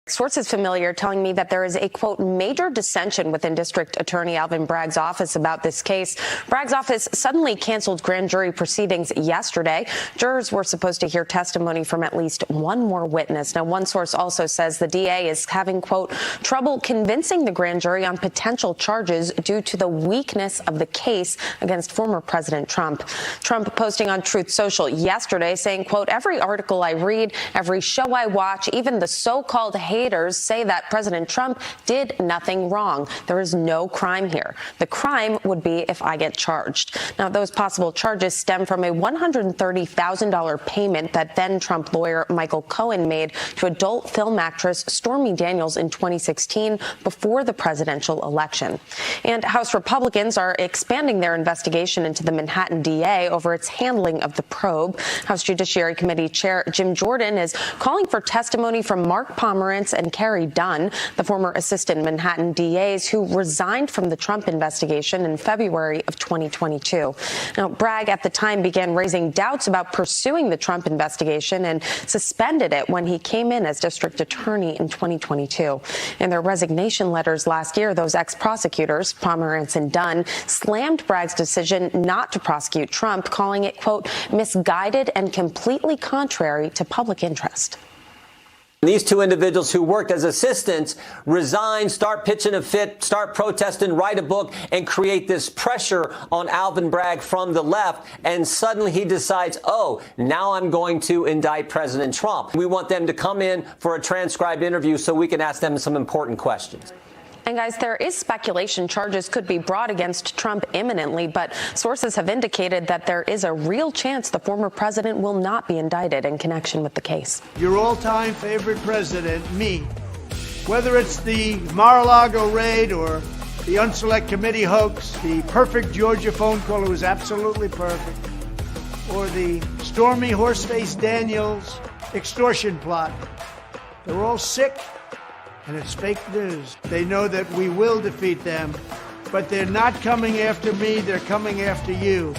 Sources familiar telling me that there is a, quote, major dissension within District Attorney Alvin Bragg's office about this case. Bragg's office suddenly canceled grand jury proceedings yesterday. Jurors were supposed to hear testimony from at least one more witness. Now, one source also says the DA is having, quote, trouble convincing the grand jury on potential charges due to the weakness of the case against former President Trump. Trump posting on Truth Social yesterday saying, quote, every article I read, every show I watch, even the so-called haters say that President Trump did nothing wrong. There is no crime here. The crime would be if I get charged. Now, those possible charges stem from a $130,000 payment that then Trump lawyer Michael Cohen made to adult film actress Stormy Daniels in 2016 before the presidential election. And House Republicans are expanding their investigation into the Manhattan DA over its handling of the probe. House Judiciary Committee Chair Jim Jordan is calling for testimony from Mark Pomerantz and Carrie Dunn, the former assistant Manhattan DAs who resigned from the Trump investigation in February of 2022. Now, Bragg at the time began raising doubts about pursuing the Trump investigation and suspended it when he came in as district attorney in 2022. In their resignation letters last year, those ex-prosecutors, Pomerantz and Dunn, slammed Bragg's decision not to prosecute Trump, calling it, quote, misguided and completely contrary to public interest. These two individuals who worked as assistants resign, start pitching a fit, start protesting, write a book, and create this pressure on Alvin Bragg from the left. And suddenly he decides, oh, now I'm going to indict President Trump. We want them to come in for a transcribed interview so we can ask them some important questions. And guys, there is speculation charges could be brought against Trump imminently, but sources have indicated that there is a real chance the former president will not be indicted in connection with the case. Your all-time favorite president, me. Whether it's the Mar-a-Lago raid or the Unselect Committee hoax, the perfect Georgia phone call, it was absolutely perfect, or the Stormy Horseface Daniels extortion plot. They're all sick. And it's fake news. They know that we will defeat them, but they're not coming after me, they're coming after you.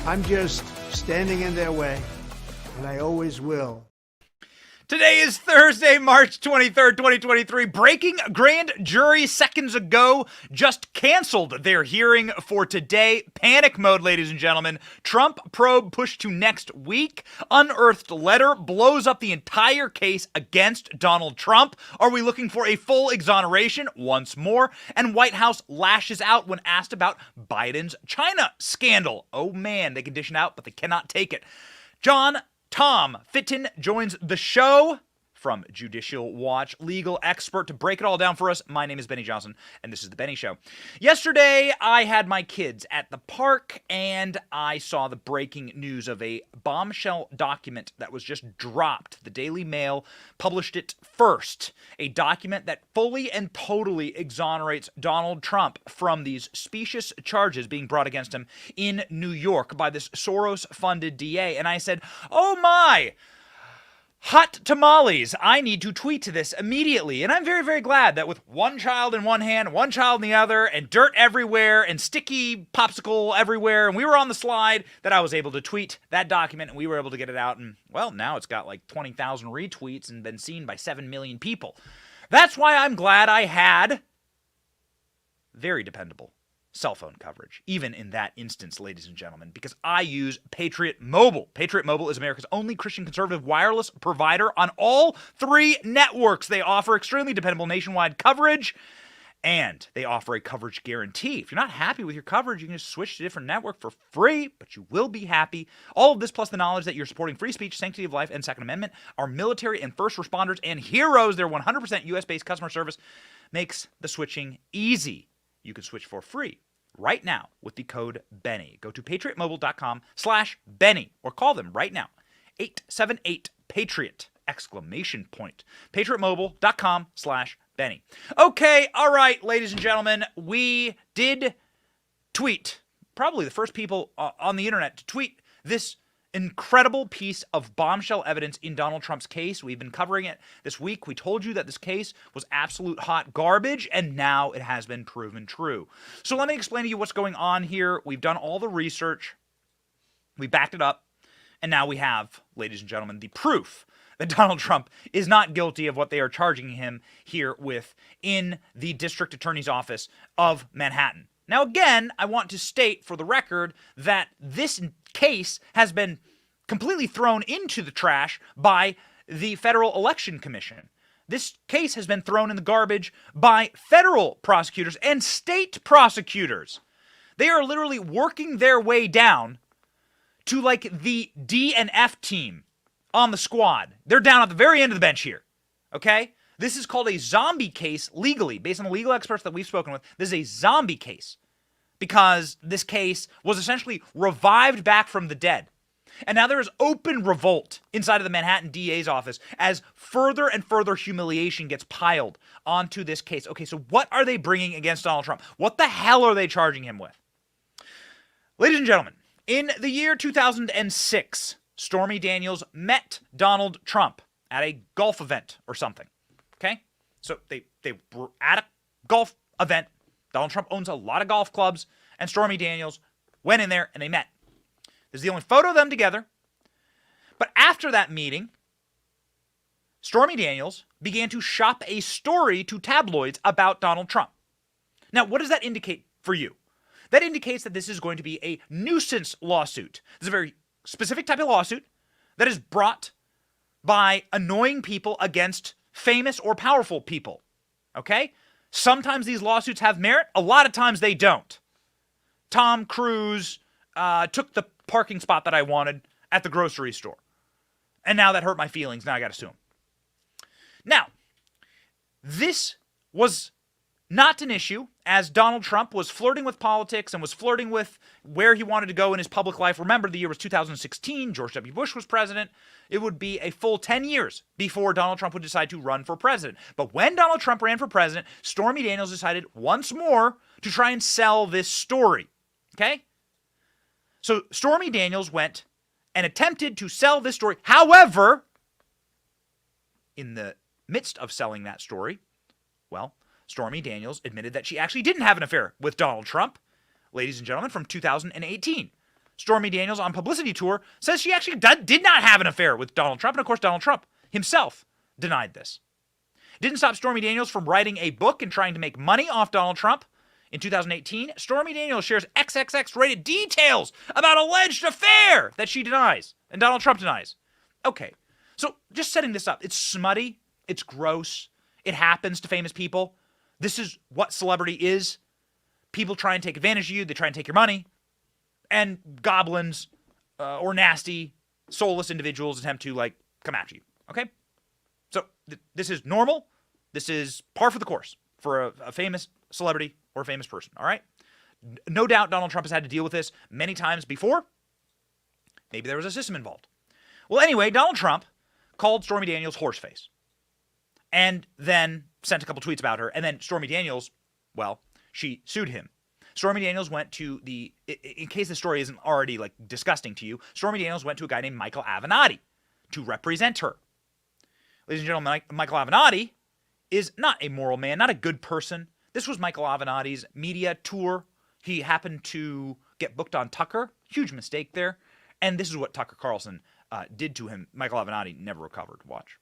I'm just standing in their way, and I always will. Today is Thursday, March 23rd, 2023. Breaking grand jury seconds ago just canceled their hearing for today. Panic mode, ladies and gentlemen. Trump probe pushed to next week. Unearthed letter blows up the entire case against Donald Trump. Are we looking for a full exoneration once more? And White House lashes out when asked about Biden's China scandal. Oh man, they can dish it out, but they cannot take it. Tom Fitton joins the show from Judicial Watch, legal expert, to break it all down for us. My name is Benny Johnson, and this is The Benny Show. Yesterday, I had my kids at the park, and I saw the breaking news of a bombshell document that was just dropped. The Daily Mail published it first. A document that fully and totally exonerates Donald Trump from these specious charges being brought against him in New York by this Soros-funded DA. And I said, oh my! Hot tamales, I need to tweet to this immediately. And I'm very, very glad that with one child in one hand, one child in the other, and dirt everywhere, and sticky popsicle everywhere, and we were on the slide, that I was able to tweet that document, and we were able to get it out. And, well, now it's got like 20,000 retweets and been seen by 7 million people. That's why I'm glad I had very dependable cell phone coverage, even in that instance, ladies and gentlemen, because I use Patriot Mobile. Patriot Mobile is America's only Christian conservative wireless provider on all 3 networks. They offer extremely dependable nationwide coverage, and they offer a coverage guarantee. If you're not happy with your coverage, you can just switch to a different network for free, but you will be happy. All of this, plus the knowledge that you're supporting free speech, sanctity of life, and Second Amendment, our military and first responders and heroes, their 100% U.S.-based customer service, makes the switching easy. You can switch for free right now with the code Benny. Go to patriotmobile.com/Benny or call them right now. 878-PATRIOT! patriotmobile.com/Benny. Okay, all right, ladies and gentlemen, we did tweet, probably the first people on the internet to tweet this incredible piece of bombshell evidence in Donald Trump's case. We've been covering it this week. We told you that this case was absolute hot garbage, and now it has been proven true. So let me explain to you what's going on here. We've done all the research. We backed it up, and now we have, ladies and gentlemen, the proof that Donald Trump is not guilty of what they are charging him here with in the district attorney's office of Manhattan. Now, again, I want to state for the record that this case has been completely thrown into the trash by the Federal Election Commission. This case has been thrown in the garbage by federal prosecutors and state prosecutors. They are literally working their way down to like the D and F team on the squad. They're down at the very end of the bench here, okay? This is called a zombie case legally, based on the legal experts that we've spoken with. This is a zombie case because this case was essentially revived back from the dead. And now there is open revolt inside of the Manhattan DA's office as further and further humiliation gets piled onto this case. Okay, so what are they bringing against Donald Trump? What the hell are they charging him with? Ladies and gentlemen, in the year 2006, Stormy Daniels met Donald Trump at a golf event or something. Okay? So they were at a golf event. Donald Trump owns a lot of golf clubs, and Stormy Daniels went in there and they met. This is the only photo of them together. But after that meeting, Stormy Daniels began to shop a story to tabloids about Donald Trump. Now, what does that indicate for you? That indicates that this is going to be a nuisance lawsuit. This is a very specific type of lawsuit that is brought by annoying people against famous or powerful people. Okay? Sometimes these lawsuits have merit. A lot of times they don't. Tom Cruise took the parking spot that I wanted at the grocery store. And now that hurt my feelings. Now I got to sue him. Now, this was not an issue as Donald Trump was flirting with politics and was flirting with where he wanted to go in his public life. Remember, the year was 2016. George W. Bush was president. It would be a full 10 years before Donald Trump would decide to run for president. But when Donald Trump ran for president, Stormy Daniels decided once more to try and sell this story. Okay? So Stormy Daniels went and attempted to sell this story. However, in the midst of selling that story, well, Stormy Daniels admitted that she actually didn't have an affair with Donald Trump. Ladies and gentlemen, from 2018. Stormy Daniels on publicity tour says she actually did not have an affair with Donald Trump. And of course, Donald Trump himself denied this. Didn't stop Stormy Daniels from writing a book and trying to make money off Donald Trump. In 2018, Stormy Daniels shares XXX-rated details about alleged affair that she denies and Donald Trump denies. Okay, so just setting this up. It's smutty. It's gross. It happens to famous people. This is what celebrity is. People try and take advantage of you. They try and take your money. And goblins or nasty, soulless individuals attempt to, like, come after you. Okay? So this is normal. This is par for the course for a famous celebrity or a famous person. All right? No doubt Donald Trump has had to deal with this many times before. Maybe there was a system involved. Well, anyway, Donald Trump called Stormy Daniels horseface. And then sent a couple tweets about her. And then Stormy Daniels, well, she sued him. Stormy Daniels went to in case the story isn't already like disgusting to you, Stormy Daniels went to a guy named Michael Avenatti to represent her. Ladies and gentlemen, Michael Avenatti is not a moral man, not a good person. This was Michael Avenatti's media tour. He happened to get booked on Tucker. Huge mistake there. And this is what Tucker Carlson did to him. Michael Avenatti never recovered. Watch.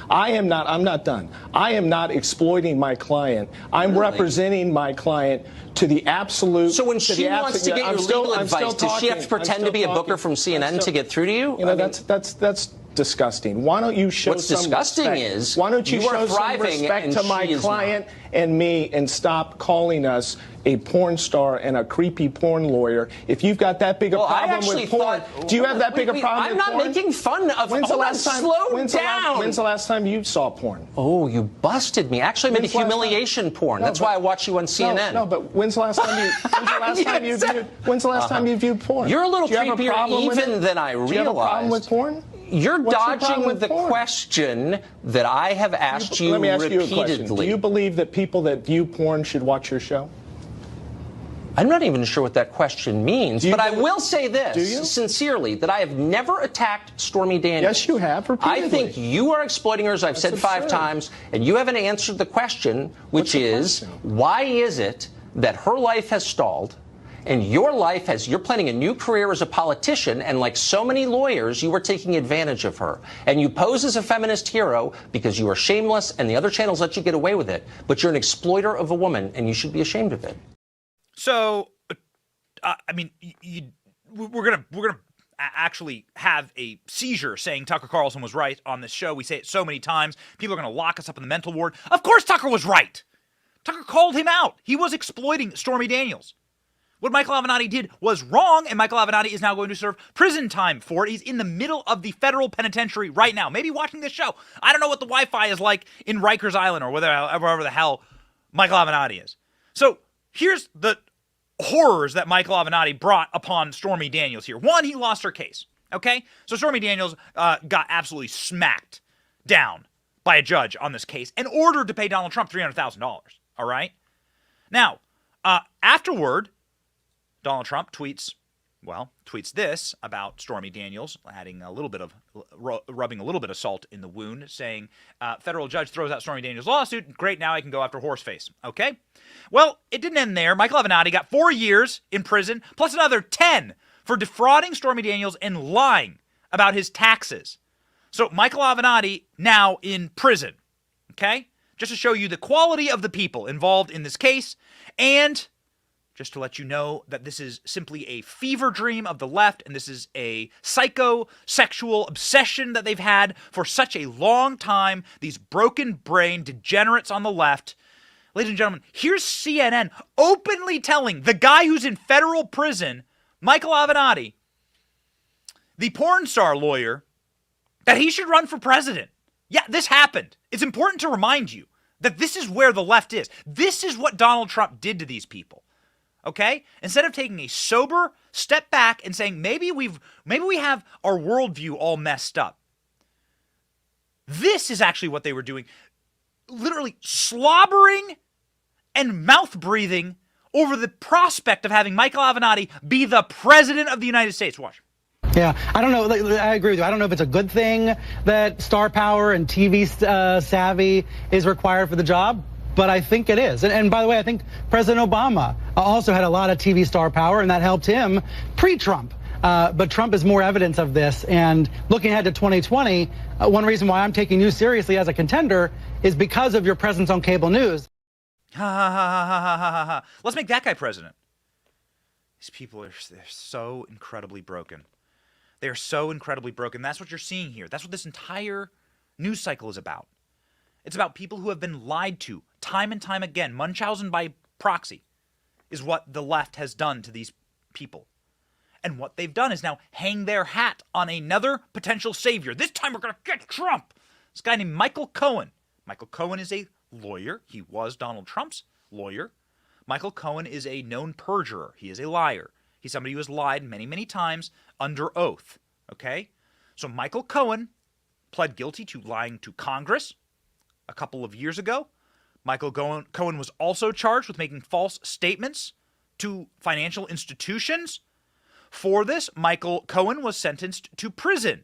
I'm not done. I am not exploiting my client. I'm representing my client to the absolute. So when she wants to get your legal advice, does she have to pretend to be a booker from CNN to get through to you? You know, that's disgusting. Why don't you show what's some disgusting respect? is why don't you show some thriving respect to my client and me and stop calling us a porn star and a creepy porn lawyer? If you've got that big a problem with porn, do you have that big a problem with porn? I'm not making fun of. When's the last time? When's the Slow down. last time you saw porn? Oh, you busted me. Actually, I made humiliation porn. That's why I watch you on CNN. No, but when's the last time you? When's the last time you viewed porn? You're a little creepier even than I realized. Do you have a problem with porn? You're dodging the question that I have asked you repeatedly. Let me ask you a question. Do you believe that people that view porn should watch your show? I'm not even sure what that question means, but I will say this sincerely, that I have never attacked Stormy Daniels. Yes, you have, repeatedly. I think you are exploiting her, as I've said 5 times, and you haven't answered the question, which is, why is it that her life has stalled in your life as you're planning a new career as a politician, and like so many lawyers, you were taking advantage of her. And you pose as a feminist hero because you are shameless and the other channels let you get away with it. But you're an exploiter of a woman, and you should be ashamed of it. So, I mean, we're gonna actually have a seizure saying Tucker Carlson was right on this show. We say it so many times. People are going to lock us up in the mental ward. Of course Tucker was right. Tucker called him out. He was exploiting Stormy Daniels. What Michael Avenatti did was wrong, and Michael Avenatti is now going to serve prison time for it. He's in the middle of the federal penitentiary right now, maybe watching this show. I don't know what the Wi-Fi is like in Rikers Island or wherever the hell Michael Avenatti is. So here's the horrors that Michael Avenatti brought upon Stormy Daniels here. One, he lost her case, okay? So Stormy Daniels got absolutely smacked down by a judge on this case and ordered to pay Donald Trump $300,000, all right? Now, afterward, Donald Trump tweets this about Stormy Daniels, adding a little bit of, rubbing a little bit of salt in the wound, saying, federal judge throws out Stormy Daniels' lawsuit. Great, now I can go after Horseface. Okay? Well, it didn't end there. Michael Avenatti got 4 years in prison, plus another 10 for defrauding Stormy Daniels and lying about his taxes. So Michael Avenatti now in prison. Okay? Just to show you the quality of the people involved in this case, and just to let you know that this is simply a fever dream of the left, and this is a psychosexual obsession that they've had for such a long time, these broken-brain degenerates on the left. Ladies and gentlemen, here's CNN openly telling the guy who's in federal prison, Michael Avenatti, the porn star lawyer, that he should run for president. Yeah, this happened. It's important to remind you that this is where the left is. This is what Donald Trump did to these people. Okay? Instead of taking a sober step back and saying, maybe we have our worldview all messed up. This is actually what they were doing. Literally slobbering and mouth breathing over the prospect of having Michael Avenatti be the president of the United States. Watch. Yeah, I don't know. I agree with you. I don't know if it's a good thing that star power and TV savvy is required for the job, but I think it is. And by the way, I think President Obama also had a lot of TV star power, and that helped him pre-Trump. But Trump is more evidence of this. And looking ahead to 2020, one reason why I'm taking you seriously as a contender is because of your presence on cable news. Ha ha ha ha ha ha ha. Let's make that guy president. These people they're so incredibly broken. They are so incredibly broken. That's what you're seeing here. That's what this entire news cycle is about. It's about people who have been lied to time and time again. Munchausen by proxy is what the left has done to these people. And what they've done is now hang their hat on another potential savior. This time we're going to get Trump. This guy named Michael Cohen. Michael Cohen is a lawyer. He was Donald Trump's lawyer. Michael Cohen is a known perjurer. He is a liar. He's somebody who has lied many, many times under oath. Okay? So Michael Cohen pled guilty to lying to Congress a couple of years ago. Michael Cohen was also charged with making false statements to financial institutions. For this, Michael Cohen was sentenced to prison.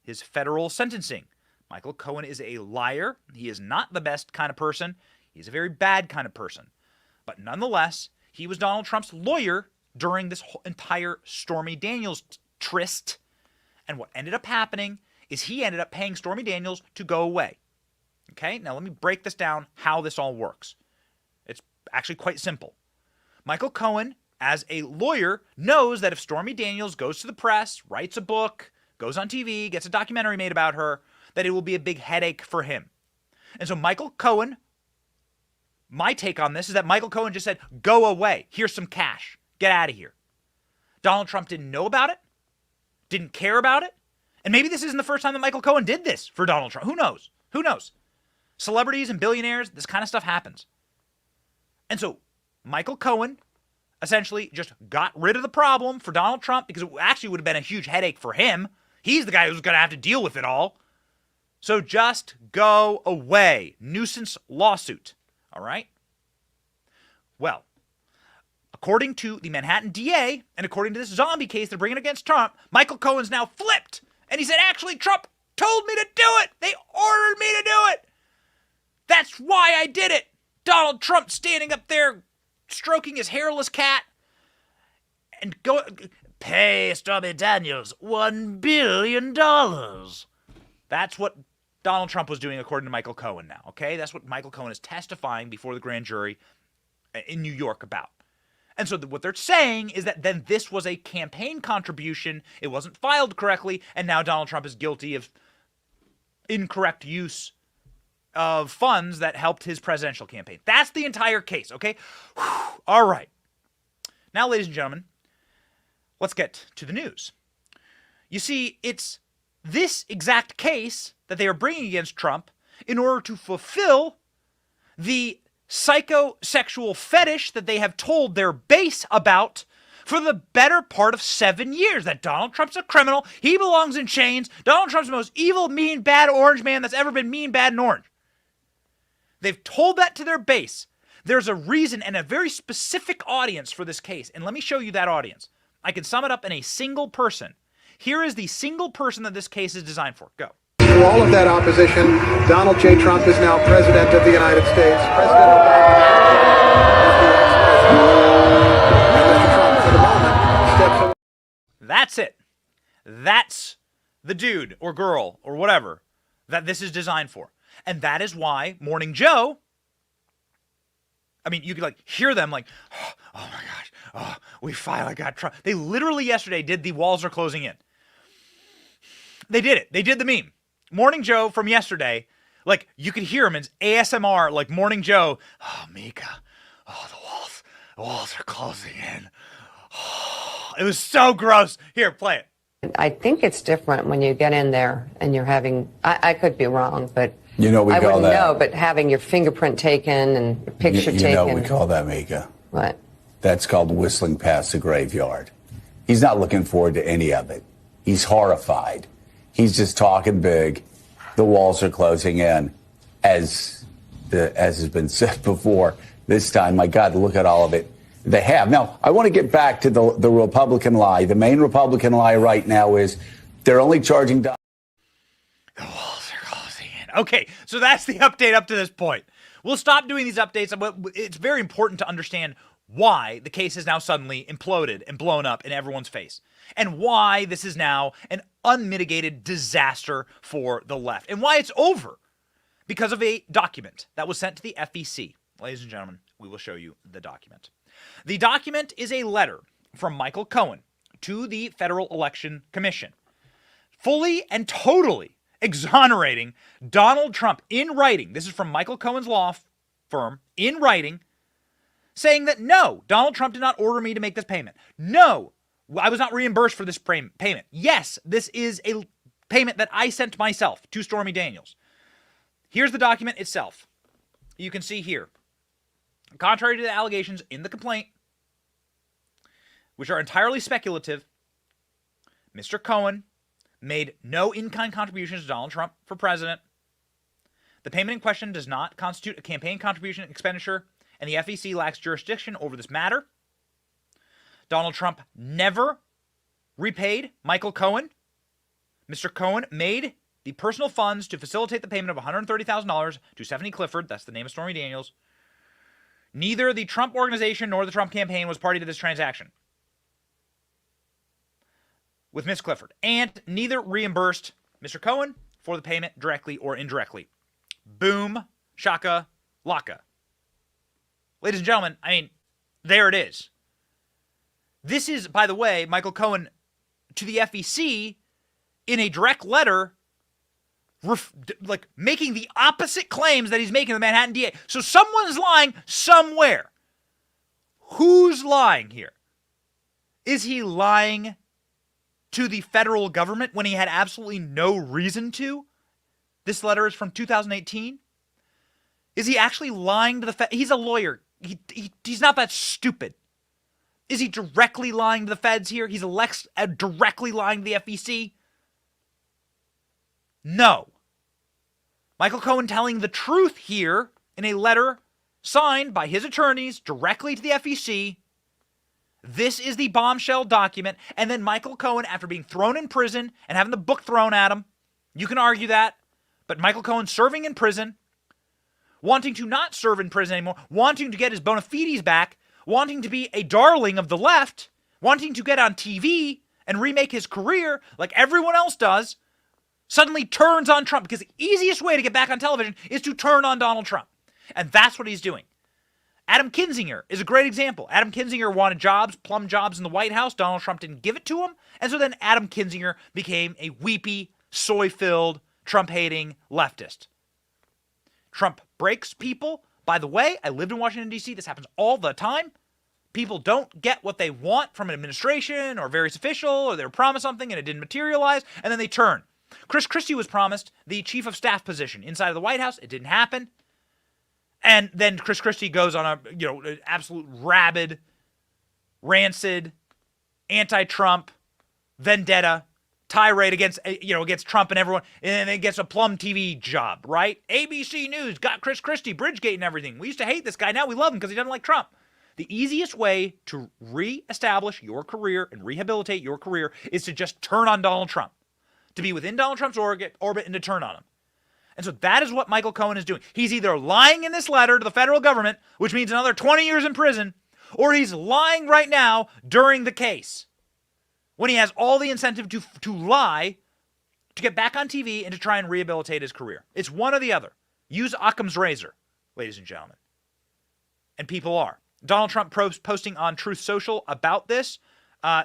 His federal sentencing. Michael Cohen is a liar. He is not the best kind of person. He's a very bad kind of person. But nonetheless, he was Donald Trump's lawyer during this whole entire Stormy Daniels tryst. And what ended up happening is he ended up paying Stormy Daniels to go away. Okay, now let me break this down, how this all works. It's actually quite simple. Michael Cohen, as a lawyer, knows that if Stormy Daniels goes to the press, writes a book, goes on TV, gets a documentary made about her, that it will be a big headache for him. And so Michael Cohen, my take on this is that Michael Cohen just said, go away, here's some cash, get out of here. Donald Trump didn't know about it, didn't care about it, and maybe this isn't the first time that Michael Cohen did this for Donald Trump. Who knows? Who knows? Celebrities and billionaires, this kind of stuff happens. And so Michael Cohen essentially just got rid of the problem for Donald Trump because it actually would have been a huge headache for him. He's the guy who's going to have to deal with it all. So just go away. Nuisance lawsuit. All right? Well, according to the Manhattan DA and according to this zombie case they're bringing against Trump, Michael Cohen's now flipped. And he said, actually, Trump told me to do it. They ordered me to do it. That's why I did it. Donald Trump standing up there stroking his hairless cat and go pay Stormy Daniels $1 billion. That's what Donald Trump was doing, according to Michael Cohen now, okay? That's what Michael Cohen is testifying before the grand jury in New York about. And so what they're saying is that then this was a campaign contribution, it wasn't filed correctly, and now Donald Trump is guilty of incorrect use of funds that helped his presidential campaign. That's the entire case, okay? Whew. All right. Now, ladies and gentlemen, let's get to the news. You see, it's this exact case that they are bringing against Trump in order to fulfill the psychosexual fetish that they have told their base about for the better part of 7 years, that Donald Trump's a criminal, he belongs in chains, Donald Trump's the most evil, mean, bad orange man that's ever been mean, bad, and orange. They've told that to their base. There's a reason and a very specific audience for this case, and let me show you that audience. I can sum it up in a single person. Here is the single person that this case is designed for. Go. Through all of that opposition, Donald J. Trump is now President of the United States. President Obama is the ex-president. And Mr. Trump, for the moment, steps away. That's it. That's the dude or girl or whatever that this is designed for. And that is why Morning Joe, I mean, you could like hear them like, oh my gosh, oh, we finally got Trump. They literally yesterday did the walls are closing in. They did it. They did the meme. Morning Joe from yesterday, like you could hear him in ASMR, like Morning Joe, oh, Mika, oh, the walls are closing in. Oh, it was so gross. Here, play it. I think it's different when you get in there and you're having, I could be wrong, but you know, I wouldn't know, but having your fingerprint taken and your picture taken. You know, we call that, Mika. What? That's called whistling past the graveyard. He's not looking forward to any of it. He's horrified. He's just talking big. The walls are closing in, as has been said before. This time, my God, look at all of it. They have. Now, I want to get back to the Republican lie. The main Republican lie right now is they're only charging. The walls are closing in. Okay, so that's the update up to this point. We'll stop doing these updates. It's very important to understand why the case has now suddenly imploded and blown up in everyone's face, and why this is now an unmitigated disaster for the left, and why it's over because of a document that was sent to the FEC. Ladies and gentlemen, we will show you the document. The document is a letter from Michael Cohen to the Federal Election Commission, fully and totally exonerating Donald Trump in writing. This is from Michael Cohen's law firm in writing, saying that no, Donald Trump did not order me to make this payment. No, I was not reimbursed for this payment. Yes, this is a payment that I sent myself to Stormy Daniels. Here's the document itself. You can see here. Contrary to the allegations in the complaint, which are entirely speculative, Mr. Cohen made no in-kind contributions to Donald Trump for president. The payment in question does not constitute a campaign contribution expenditure, and the FEC lacks jurisdiction over this matter. Donald Trump never repaid Michael Cohen. Mr. Cohen made the personal funds to facilitate the payment of $130,000 to Stephanie Clifford, that's the name of Stormy Daniels. Neither the Trump organization nor the Trump campaign was party to this transaction with Ms. Clifford, and neither reimbursed Mr. Cohen for the payment directly or indirectly. Boom, shaka, laka. Ladies and gentlemen, I mean, there it is. This is, by the way, Michael Cohen to the FEC in a direct letter making the opposite claims that he's making to the Manhattan DA. So someone's lying somewhere. Who's lying here? Is he lying to the federal government when he had absolutely no reason to? This letter is from 2018. Is he actually lying to the Fed? He's a lawyer. He's not that stupid. Is he directly lying to the feds here? He's directly lying to the FEC? No. Michael Cohen telling the truth here in a letter signed by his attorneys directly to the FEC. This is the bombshell document. And then Michael Cohen, after being thrown in prison and having the book thrown at him, you can argue that, but Michael Cohen serving in prison, wanting to not serve in prison anymore, wanting to get his bona fides back, wanting to be a darling of the left, wanting to get on TV and remake his career like everyone else does, suddenly turns on Trump, because the easiest way to get back on television is to turn on Donald Trump. And that's what he's doing. Adam Kinzinger is a great example. Adam Kinzinger wanted jobs, plum jobs in the White House. Donald Trump didn't give it to him. And so then Adam Kinzinger became a weepy, soy-filled, Trump-hating leftist. Trump breaks people. By the way, I lived in Washington, D.C. This happens all the time. People don't get what they want from an administration or various official, or they were promised something and it didn't materialize, and then they turn. Chris Christie was promised the chief of staff position inside of the White House. It didn't happen. And then Chris Christie goes on an absolute rabid, rancid, anti-Trump vendetta tirade against Trump and everyone, and then gets a Plum TV job, right? ABC News got Chris Christie, Bridgegate and everything. We used to hate this guy. Now we love him because he doesn't like Trump. The easiest way to reestablish your career and rehabilitate your career is to just turn on Donald Trump, to be within Donald Trump's orbit and to turn on him. And so that is what Michael Cohen is doing. He's either lying in this letter to the federal government, which means another 20 years in prison, or he's lying right now during the case, when he has all the incentive to lie, to get back on TV and to try and rehabilitate his career. It's one or the other. Use Occam's razor, ladies and gentlemen. And people are. Donald Trump posting on Truth Social about this,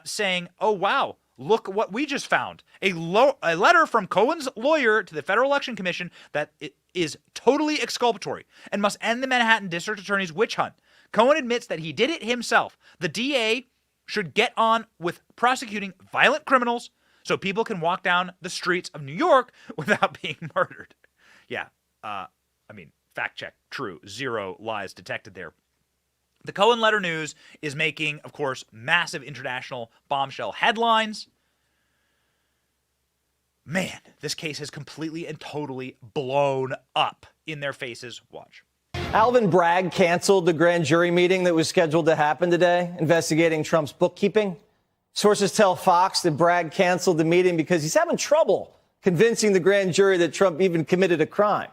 saying, oh, wow, look what we just found. A letter from Cohen's lawyer to the Federal Election Commission that is totally exculpatory and must end the Manhattan District Attorney's witch hunt. Cohen admits that he did it himself. The DA should get on with prosecuting violent criminals so people can walk down the streets of New York without being murdered. Yeah, fact check, true, 0 lies detected there. The Cohen letter news is making, of course, massive international bombshell headlines. Man, this case has completely and totally blown up in their faces. Watch. Alvin Bragg canceled the grand jury meeting that was scheduled to happen today, investigating Trump's bookkeeping. Sources tell Fox that Bragg canceled the meeting because he's having trouble convincing the grand jury that Trump even committed a crime.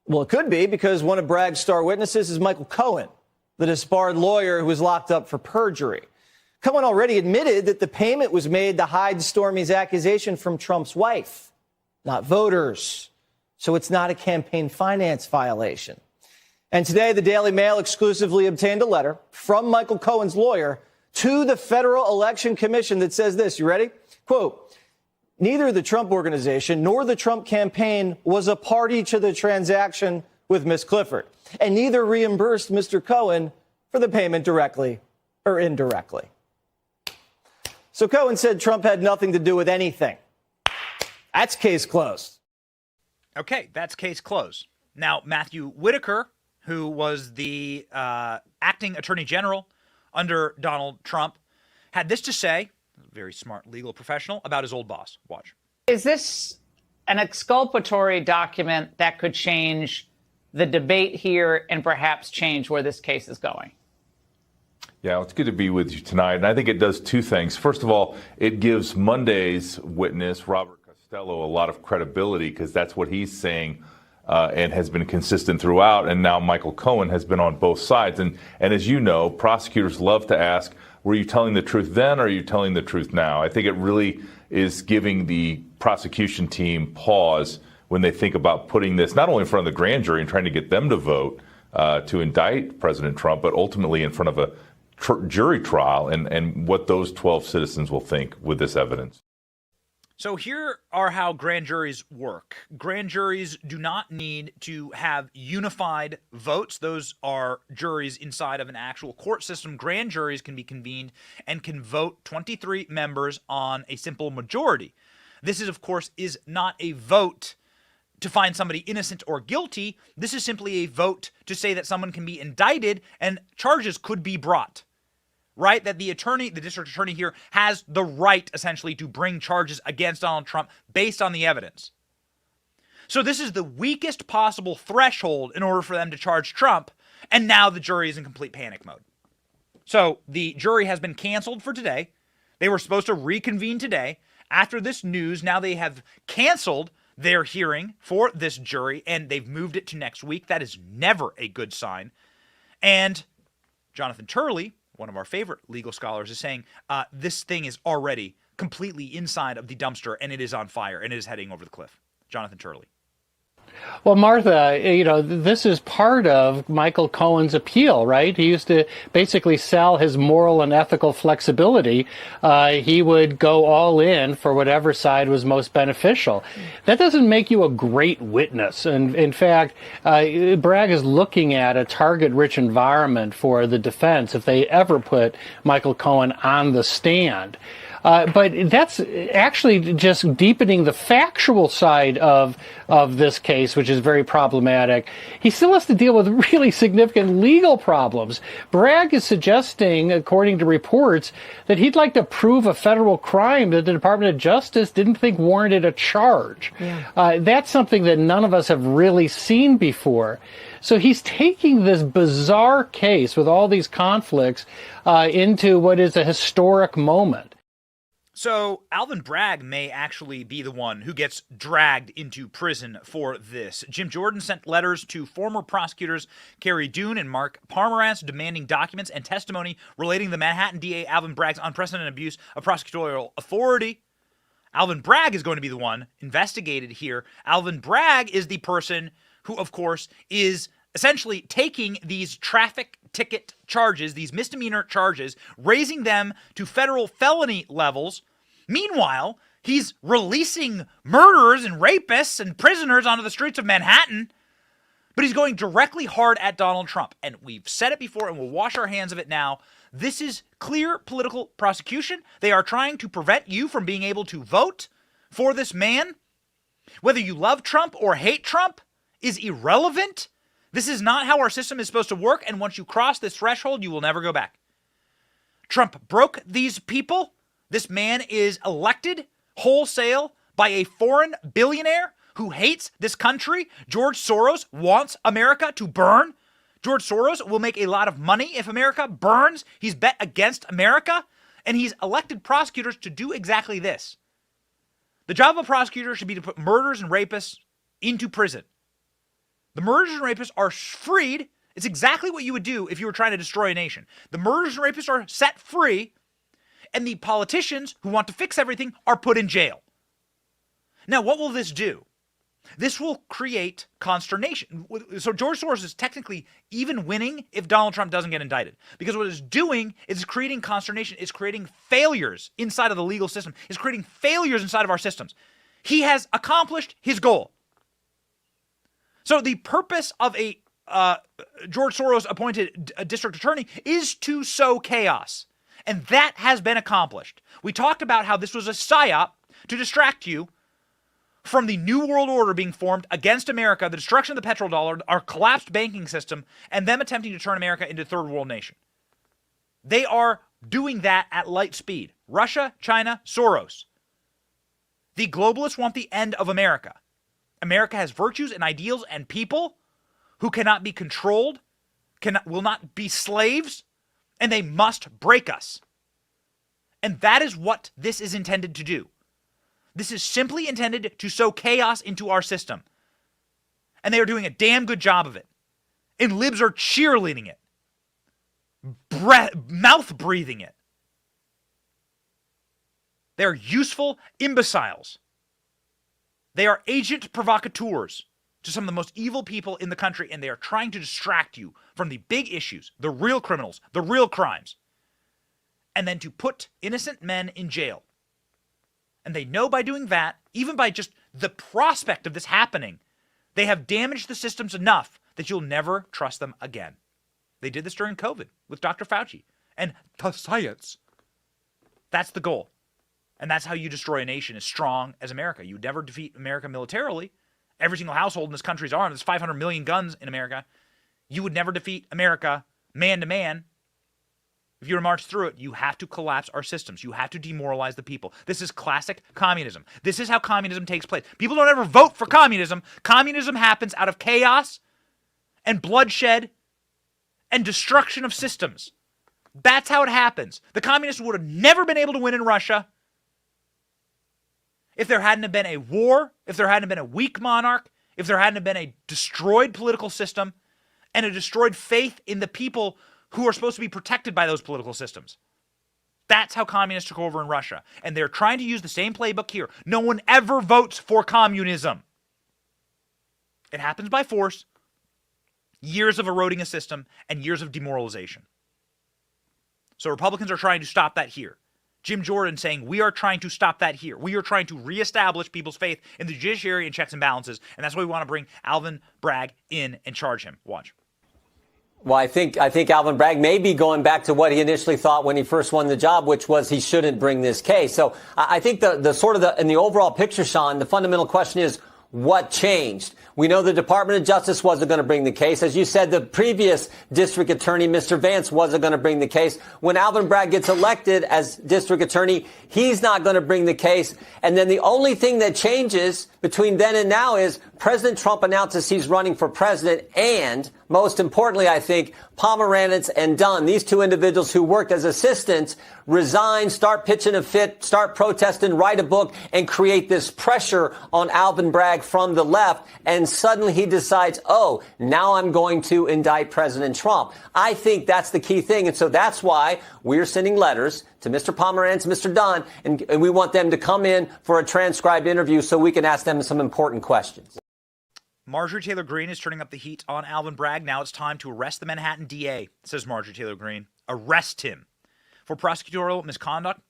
Well, it could be because one of Bragg's star witnesses is Michael Cohen, the disbarred lawyer who was locked up for perjury. Cohen already admitted that the payment was made to hide Stormy's accusation from Trump's wife, not voters. So it's not a campaign finance violation. And today, the Daily Mail exclusively obtained a letter from Michael Cohen's lawyer to the Federal Election Commission that says this. You ready? Quote, neither the Trump Organization nor the Trump campaign was a party to the transaction with Ms. Clifford, and neither reimbursed Mr. Cohen for the payment directly or indirectly. So Cohen said Trump had nothing to do with anything. That's case closed. Okay, that's case closed. Now, Matthew Whitaker, who was the acting attorney general under Donald Trump, had this to say, a very smart legal professional, about his old boss. Watch. Is this an exculpatory document that could change the debate here and perhaps change where this case is going? Yeah, it's good to be with you tonight. And I think it does two things. First of all, it gives Monday's witness, Robert Costello, a lot of credibility because that's what he's saying and has been consistent throughout. And now Michael Cohen has been on both sides. And as you know, prosecutors love to ask, were you telling the truth then or are you telling the truth now? I think it really is giving the prosecution team pause when they think about putting this not only in front of the grand jury and trying to get them to vote to indict President Trump, but ultimately in front of a jury trial and what those 12 citizens will think with this evidence. So here are how grand juries work. Grand juries do not need to have unified votes. Those are juries inside of an actual court system. Grand juries can be convened and can vote 23 members on a simple majority. This is, of course, is not a vote to find somebody innocent or guilty. This is simply a vote to say that someone can be indicted and charges could be brought. Right? That the district attorney here has the right, essentially, to bring charges against Donald Trump based on the evidence. So this is the weakest possible threshold in order for them to charge Trump, and now the jury is in complete panic mode. So the jury has been canceled for today. They were supposed to reconvene today. After this news, now they have canceled their hearing for this jury, and they've moved it to next week. That is never a good sign. And Jonathan Turley, one of our favorite legal scholars, is saying this thing is already completely inside of the dumpster and it is on fire and it is heading over the cliff. Jonathan Turley. Well, Martha, this is part of Michael Cohen's appeal, right? He used to basically sell his moral and ethical flexibility. He would go all in for whatever side was most beneficial. That doesn't make you a great witness. And in fact, Bragg is looking at a target-rich environment for the defense if they ever put Michael Cohen on the stand. But that's actually just deepening the factual side of this case, which is very problematic. He still has to deal with really significant legal problems. Bragg is suggesting, according to reports, that he'd like to prove a federal crime that the Department of Justice didn't think warranted a charge. Yeah. That's something that none of us have really seen before. So he's taking this bizarre case with all these conflicts into what is a historic moment. So Alvin Bragg may actually be the one who gets dragged into prison for this. Jim Jordan sent letters to former prosecutors Carrie Doon and Mark Parmeras demanding documents and testimony relating to Manhattan DA Alvin Bragg's unprecedented abuse of prosecutorial authority. Alvin Bragg is going to be the one investigated here. Alvin Bragg is the person who, of course, is essentially taking these traffic ticket charges, these misdemeanor charges, raising them to federal felony levels. Meanwhile, he's releasing murderers and rapists and prisoners onto the streets of Manhattan, but he's going directly hard at Donald Trump. And we've said it before and we'll wash our hands of it now. This is clear political prosecution. They are trying to prevent you from being able to vote for this man. Whether you love Trump or hate Trump is irrelevant. This is not how our system is supposed to work, and once you cross this threshold, you will never go back. Trump broke these people. This man is elected wholesale by a foreign billionaire who hates this country. George Soros wants America to burn. George Soros will make a lot of money if America burns. He's bet against America, and he's elected prosecutors to do exactly this. The job of a prosecutor should be to put murderers and rapists into prison. The murderers and rapists are freed. It's exactly what you would do if you were trying to destroy a nation. The murderers and rapists are set free, and the politicians who want to fix everything are put in jail. Now, what will this do? This will create consternation. So George Soros is technically even winning if Donald Trump doesn't get indicted. Because what it's doing is creating consternation. It's creating failures inside of the legal system. It's creating failures inside of our systems. He has accomplished his goal. So the purpose of a George Soros appointed district attorney is to sow chaos. And that has been accomplished. We talked about how this was a psyop to distract you from the New World Order being formed against America, the destruction of the petrodollar, our collapsed banking system, and them attempting to turn America into a third world nation. They are doing that at light speed. Russia, China, Soros. The globalists want the end of America. America has virtues and ideals and people who cannot be controlled, will not be slaves, and they must break us. And that is what this is intended to do. This is simply intended to sow chaos into our system. And they are doing a damn good job of it. And libs are cheerleading it. Mouth breathing it. They're useful imbeciles. They are agent provocateurs to some of the most evil people in the country, and they are trying to distract you from the big issues, the real criminals, the real crimes, and then to put innocent men in jail. And they know by doing that, even by just the prospect of this happening, they have damaged the systems enough that you'll never trust them again. They did this during COVID with Dr. Fauci and the science. That's the goal. And that's how you destroy a nation as strong as America. You never defeat America militarily. Every single household in this country is armed. There's 500 million guns in America. You would never defeat America man to man. If you were to march through it, you have to collapse our systems. You have to demoralize the people. This is classic communism. This is how communism takes place. People don't ever vote for communism. Communism happens out of chaos and bloodshed and destruction of systems. That's how it happens. The communists would have never been able to win in Russia if there hadn't been a war, if there hadn't been a weak monarch, if there hadn't been a destroyed political system and a destroyed faith in the people who are supposed to be protected by those political systems. That's how communists took over in Russia. And they're trying to use the same playbook here. No one ever votes for communism. It happens by force, years of eroding a system, and years of demoralization. So Republicans are trying to stop that here. Jim Jordan saying, we are trying to stop that here. We are trying to reestablish people's faith in the judiciary and checks and balances. And that's why we want to bring Alvin Bragg in and charge him. Watch. Well, I think Alvin Bragg may be going back to what he initially thought when he first won the job, which was he shouldn't bring this case. So I think in the overall picture, Sean, the fundamental question is, what changed? We know the Department of Justice wasn't going to bring the case. As you said, the previous district attorney, Mr. Vance, wasn't going to bring the case. When Alvin Bragg gets elected as district attorney, he's not going to bring the case. And then the only thing that changes between then and now is President Trump announces he's running for president. And most importantly, I think, Pomerantz and Dunn, these two individuals who worked as assistants, resign, start pitching a fit, start protesting, write a book, and create this pressure on Alvin Bragg from the left. And suddenly he decides, oh, now I'm going to indict President Trump. I think that's the key thing. And so that's why we're sending letters to Mr. Pomerantz, Mr. Dunn, and we want them to come in for a transcribed interview so we can ask them some important questions. Marjorie Taylor Greene is turning up the heat on Alvin Bragg. Now it's time to arrest the Manhattan DA, says Marjorie Taylor Greene. Arrest him for prosecutorial misconduct.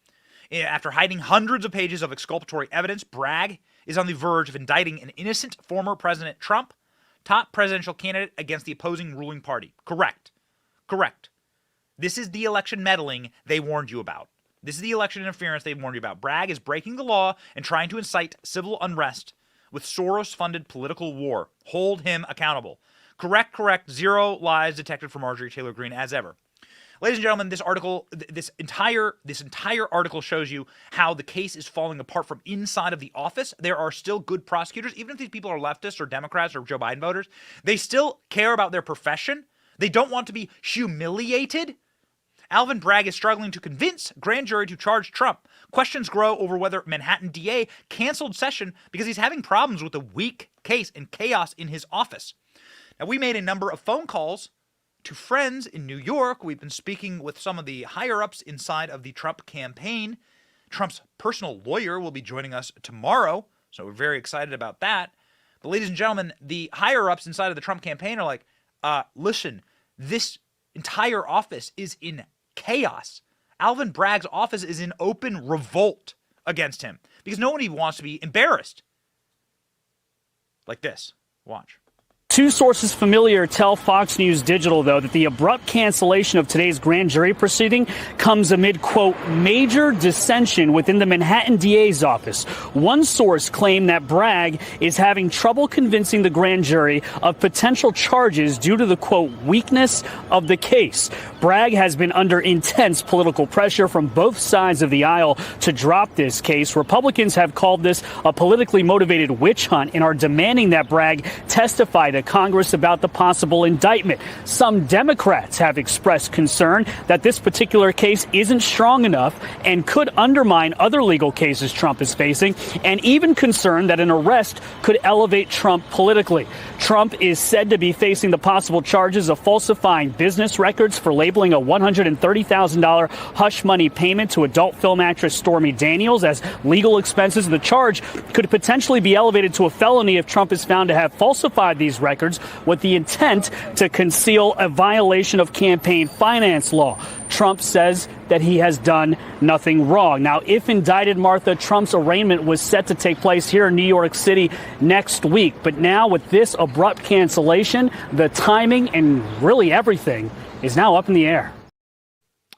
After hiding hundreds of pages of exculpatory evidence, Bragg is on the verge of indicting an innocent former President Trump, top presidential candidate against the opposing ruling party. Correct. This is the election meddling they warned you about. This is the election interference they warned you about. Bragg is breaking the law and trying to incite civil unrest with Soros-funded political war. Hold him accountable. Correct. Zero lies detected from Marjorie Taylor Greene as ever. Ladies and gentlemen, this entire article shows you how the case is falling apart from inside of the office. There are still good prosecutors, even if these people are leftists or Democrats or Joe Biden voters. They still care about their profession. They don't want to be humiliated. Alvin Bragg is struggling to convince grand jury to charge Trump. Questions grow over whether Manhattan DA canceled session because he's having problems with a weak case and chaos in his office. Now, we made a number of phone calls to friends in New York. We've been speaking with some of the higher-ups inside of the Trump campaign. Trump's personal lawyer will be joining us tomorrow, so we're very excited about that. But ladies and gentlemen, the higher-ups inside of the Trump campaign are like, listen, this entire office is in chaos. Alvin Bragg's office is in open revolt against him because nobody wants to be embarrassed. Like this. Watch. Two sources familiar tell Fox News Digital, though, that the abrupt cancellation of today's grand jury proceeding comes amid, quote, major dissension within the Manhattan DA's office. One source claimed that Bragg is having trouble convincing the grand jury of potential charges due to the, quote, weakness of the case. Bragg has been under intense political pressure from both sides of the aisle to drop this case. Republicans have called this a politically motivated witch hunt and are demanding that Bragg testify to Congress about the possible indictment. Some Democrats have expressed concern that this particular case isn't strong enough and could undermine other legal cases Trump is facing, and even concerned that an arrest could elevate Trump politically. Trump is said to be facing the possible charges of falsifying business records for labeling a $130,000 hush money payment to adult film actress Stormy Daniels as legal expenses. The charge could potentially be elevated to a felony if Trump is found to have falsified these records with the intent to conceal a violation of campaign finance law. Trump says that he has done nothing wrong. Now, if indicted, Martha, Trump's arraignment was set to take place here in New York City next week. But now with this abrupt cancellation, the timing and really everything is now up in the air.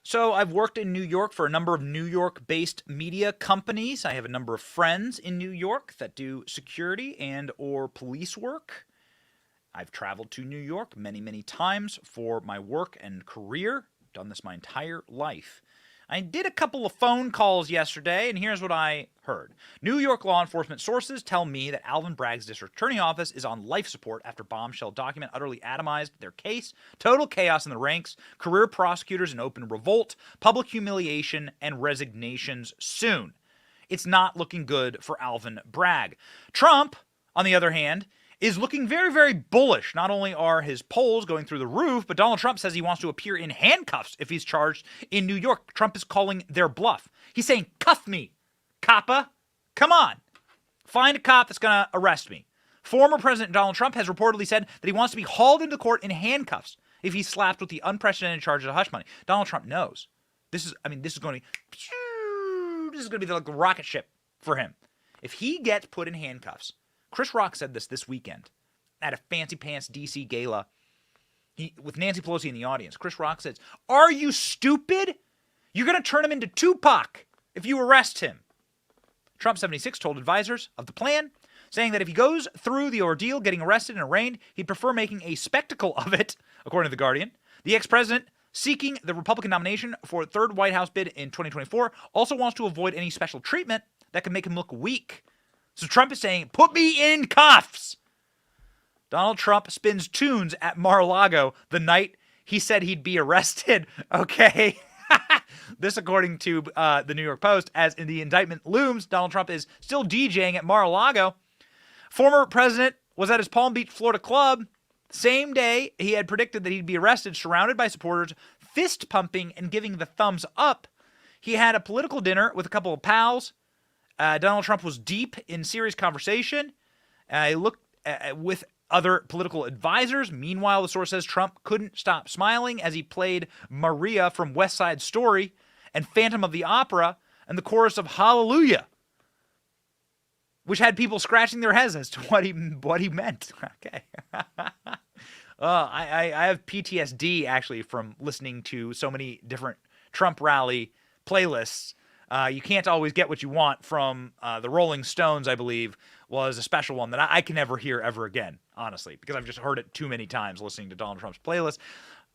So I've worked in New York for a number of New York-based media companies. I have a number of friends in New York that do security and or police work. I've traveled to New York many, many times for my work and career. Done this my entire life. I did a couple of phone calls yesterday, and here's what I heard. New York law enforcement sources tell me that Alvin Bragg's district attorney office is on life support after Bombshell document utterly atomized their case. Total chaos in the ranks, career prosecutors in open revolt, public humiliation, and resignations soon. It's not looking good for Alvin Bragg. Trump, on the other hand, is looking very, very bullish. Not only are his polls going through the roof, but Donald Trump says he wants to appear in handcuffs if he's charged in New York. Trump is calling their bluff. He's saying, cuff me, coppa. Come on. Find a cop that's going to arrest me. Former President Donald Trump has reportedly said that he wants to be hauled into court in handcuffs if he's slapped with the unprecedented charge of hush money. Donald Trump knows. This is going to be like a rocket ship for him. If he gets put in handcuffs, Chris Rock said this weekend at a fancy pants DC gala with Nancy Pelosi in the audience. Chris Rock says, "Are you stupid? You're going to turn him into Tupac if you arrest him." Trump 76 told advisors of the plan, saying that if he goes through the ordeal getting arrested and arraigned, he'd prefer making a spectacle of it, according to The Guardian. The ex-president, seeking the Republican nomination for a third White House bid in 2024, also wants to avoid any special treatment that could make him look weak. So Trump is saying, put me in cuffs. Donald Trump spins tunes at Mar-a-Lago the night he said he'd be arrested. Okay. This, according to the New York Post, as in the indictment looms, Donald Trump is still DJing at Mar-a-Lago. Former president was at his Palm Beach, Florida club. Same day he had predicted that he'd be arrested, surrounded by supporters, fist pumping and giving the thumbs up. He had a political dinner with a couple of pals. Donald Trump was deep in serious conversation. He looked with other political advisors. Meanwhile, the source says Trump couldn't stop smiling as he played Maria from West Side Story and Phantom of the Opera and the chorus of Hallelujah, which had people scratching their heads as to what he meant. Okay. I have PTSD, actually, from listening to so many different Trump rally playlists. You can't always get what you want from the Rolling Stones, I believe, was a special one that I can never hear ever again, honestly, because I've just heard it too many times listening to Donald Trump's playlist.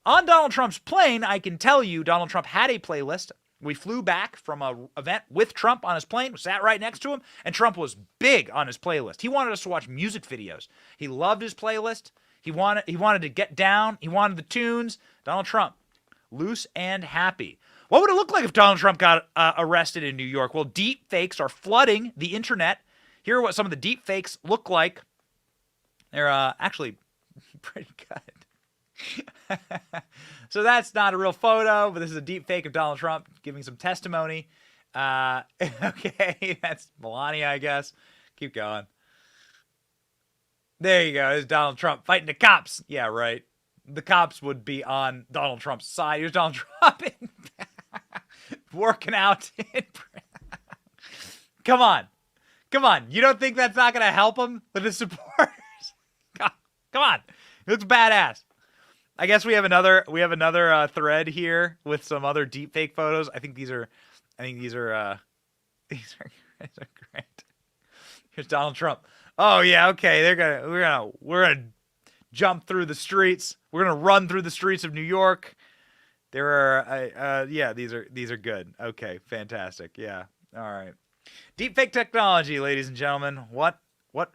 On Donald Trump's plane, I can tell you Donald Trump had a playlist. We flew back from an event with Trump on his plane, sat right next to him, and Trump was big on his playlist. He wanted us to watch music videos. He loved his playlist. He wanted to get down. He wanted the tunes. Donald Trump, loose and happy. What would it look like if Donald Trump got arrested in New York? Well, deepfakes are flooding the internet. Here are what some of the deepfakes look like. They're actually pretty good. So that's not a real photo, but this is a deepfake of Donald Trump giving some testimony. Okay, that's Melania, I guess. Keep going. There you go. There's Donald Trump fighting the cops. Yeah, right. The cops would be on Donald Trump's side. Here's Donald Trump working out. Come on. You don't think that's not going to help him with his supporters? Come on. He looks badass. I guess we have another thread here with some other deepfake photos. I think these are great. Here's Donald Trump. Oh yeah, okay. We're gonna jump through the streets. We're gonna run through the streets of New York. There are these are good. Okay, fantastic. Yeah. All right. Deepfake technology, ladies and gentlemen. What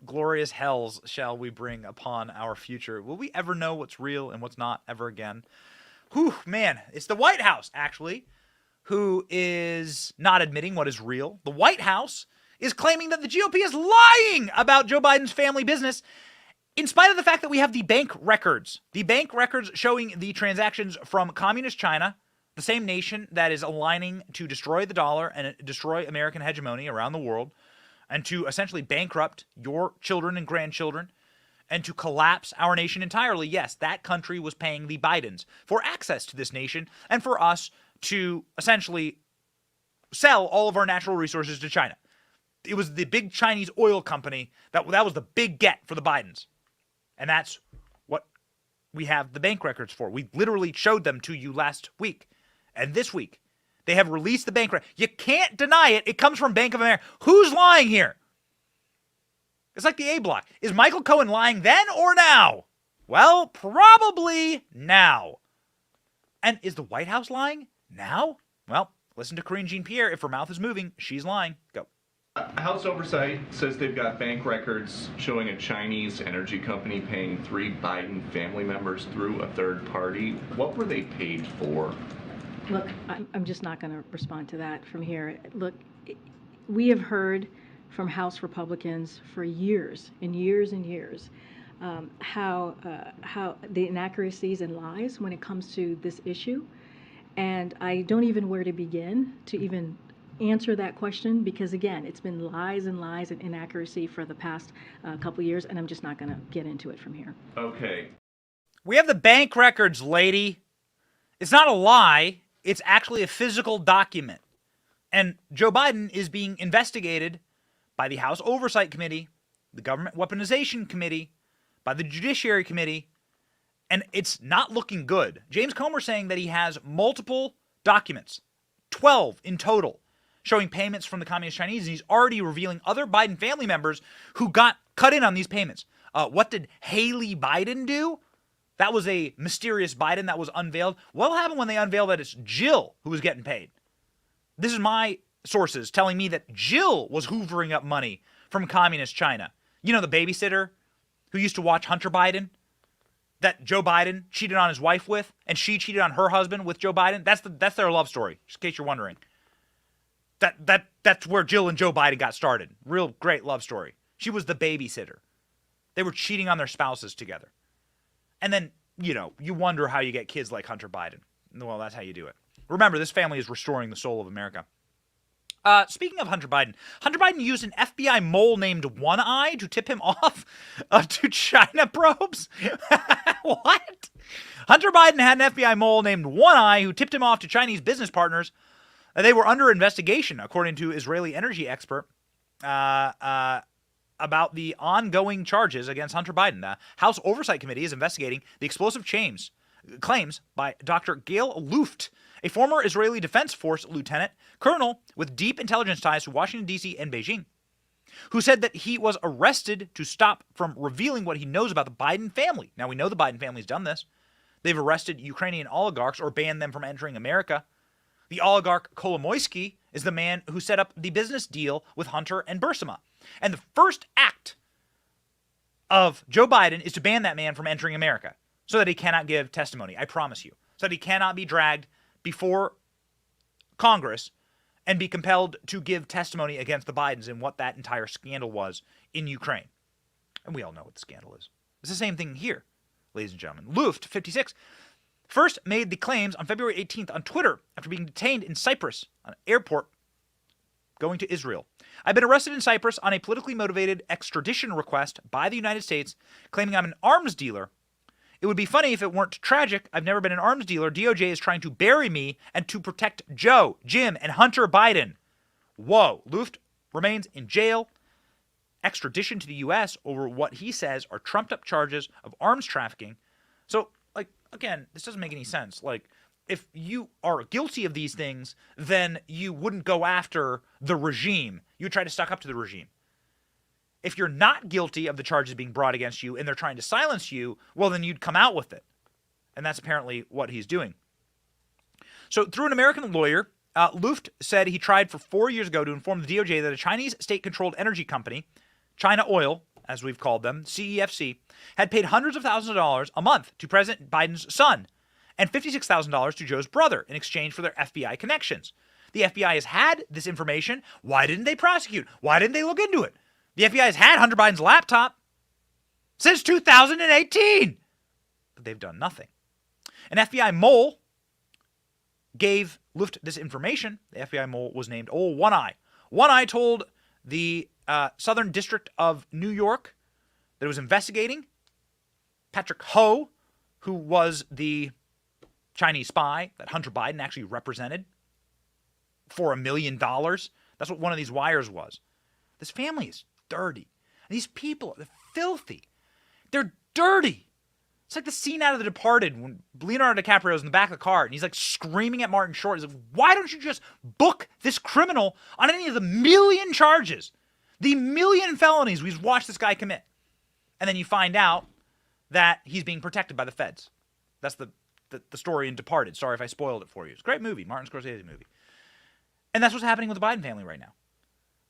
glorious hells shall we bring upon our future? Will we ever know what's real and what's not ever again? Whew, man. It's the White House, actually, who is not admitting what is real. The White House is claiming that the GOP is lying about Joe Biden's family business, in spite of the fact that we have the bank records. The bank records showing the transactions from communist China, the same nation that is aligning to destroy the dollar and destroy American hegemony around the world, and to essentially bankrupt your children and grandchildren, and to collapse our nation entirely. Yes, that country was paying the Bidens for access to this nation and for us to essentially sell all of our natural resources to China. It was the big Chinese oil company that was the big get for the Bidens. And that's what we have the bank records for. We literally showed them to you last week. And this week, they have released the bank record. You can't deny it. It comes from Bank of America. Who's lying here? It's like the A block. Is Michael Cohen lying then or now? Well, probably now. And is the White House lying now? Well, listen to Karine Jean-Pierre. If her mouth is moving, she's lying. Go. House Oversight says they've got bank records showing a Chinese energy company paying 3 Biden family members through a third party. What were they paid for? Look, I'm just not going to respond to that from here. Look, we have heard from House Republicans for years and years and years how the inaccuracies and lies when it comes to this issue. And I don't even know where to begin to even answer that question, because again, it's been lies and lies and inaccuracy for the past couple years, and I'm just not going to get into it from here. Okay. We have the bank records, lady. It's not a lie. It's actually a physical document. And Joe Biden is being investigated by the House Oversight Committee, the Government Weaponization Committee, by the Judiciary Committee, and it's not looking good. James Comer saying that he has multiple documents, 12 in total, showing payments from the Communist Chinese, and he's already revealing other Biden family members who got cut in on these payments. What did Haley Biden do? That was a mysterious Biden that was unveiled. What happened when they unveiled that it's Jill who was getting paid? This is my sources telling me that Jill was hoovering up money from Communist China. You know, the babysitter who used to watch Hunter Biden, that Joe Biden cheated on his wife with, and she cheated on her husband with Joe Biden. That's their love story, just in case you're wondering. That's where Jill and Joe Biden got started. Real great love story. She was the babysitter. They were cheating on their spouses together. And then, you know, you wonder how you get kids like Hunter Biden. Well, that's how you do it. Remember, this family is restoring the soul of America. Speaking of Hunter Biden used an FBI mole named One Eye to tip him off to China probes? What? Hunter Biden had an FBI mole named One Eye who tipped him off to Chinese business partners. They were under investigation, according to Israeli energy expert, about the ongoing charges against Hunter Biden. The House Oversight Committee is investigating the explosive claims by Dr. Gail Luft, a former Israeli Defense Force lieutenant colonel with deep intelligence ties to Washington, D.C. and Beijing, who said that he was arrested to stop from revealing what he knows about the Biden family. Now, we know the Biden family's done this. They've arrested Ukrainian oligarchs or banned them from entering America. The oligarch Kolomoisky is the man who set up the business deal with Hunter and Burisma. And the first act of Joe Biden is to ban that man from entering America so that he cannot give testimony, I promise you. So that he cannot be dragged before Congress and be compelled to give testimony against the Bidens and what that entire scandal was in Ukraine. And we all know what the scandal is. It's the same thing here, ladies and gentlemen. Luft, 56, first made the claims on February 18th on Twitter after being detained in Cyprus on an airport going to Israel. I've been arrested in Cyprus on a politically motivated extradition request by the United States, claiming I'm an arms dealer. It would be funny if it weren't tragic. I've never been an arms dealer. DOJ is trying to bury me and to protect Joe, Jim, and Hunter Biden. Whoa. Luft remains in jail. Extradition to the U.S. over what he says are trumped-up charges of arms trafficking. So, again, this doesn't make any sense. If you are guilty of these things, then you wouldn't go after the regime. You would try to suck up to the regime. If you're not guilty of the charges being brought against you and they're trying to silence you, well, then you'd come out with it. And that's apparently what he's doing. So through an American lawyer, Luft said he tried for 4 years ago to inform the DOJ that a Chinese state-controlled energy company, China Oil, as we've called them, CEFC, had paid hundreds of thousands of dollars a month to President Biden's son and $56,000 to Joe's brother in exchange for their FBI connections. The FBI has had this information. Why didn't they prosecute? Why didn't they look into it? The FBI has had Hunter Biden's laptop since 2018, but they've done nothing. An FBI mole gave Luft this information. The FBI mole was named One Eye. One Eye told the Southern District of New York that it was investigating Patrick Ho, who was the Chinese spy that Hunter Biden actually represented for $1 million. That's what one of these wires was. This family is dirty. And these people, they're filthy. They're dirty. It's like the scene out of The Departed when Leonardo DiCaprio's in the back of the car and he's like screaming at Martin Short. He's like, why don't you just book this criminal on any of the million charges, the million felonies we've watched this guy commit? And then you find out that he's being protected by the feds. That's the story in Departed. Sorry if I spoiled it for you. It's a great movie, Martin Scorsese movie. And that's what's happening with the Biden family right now.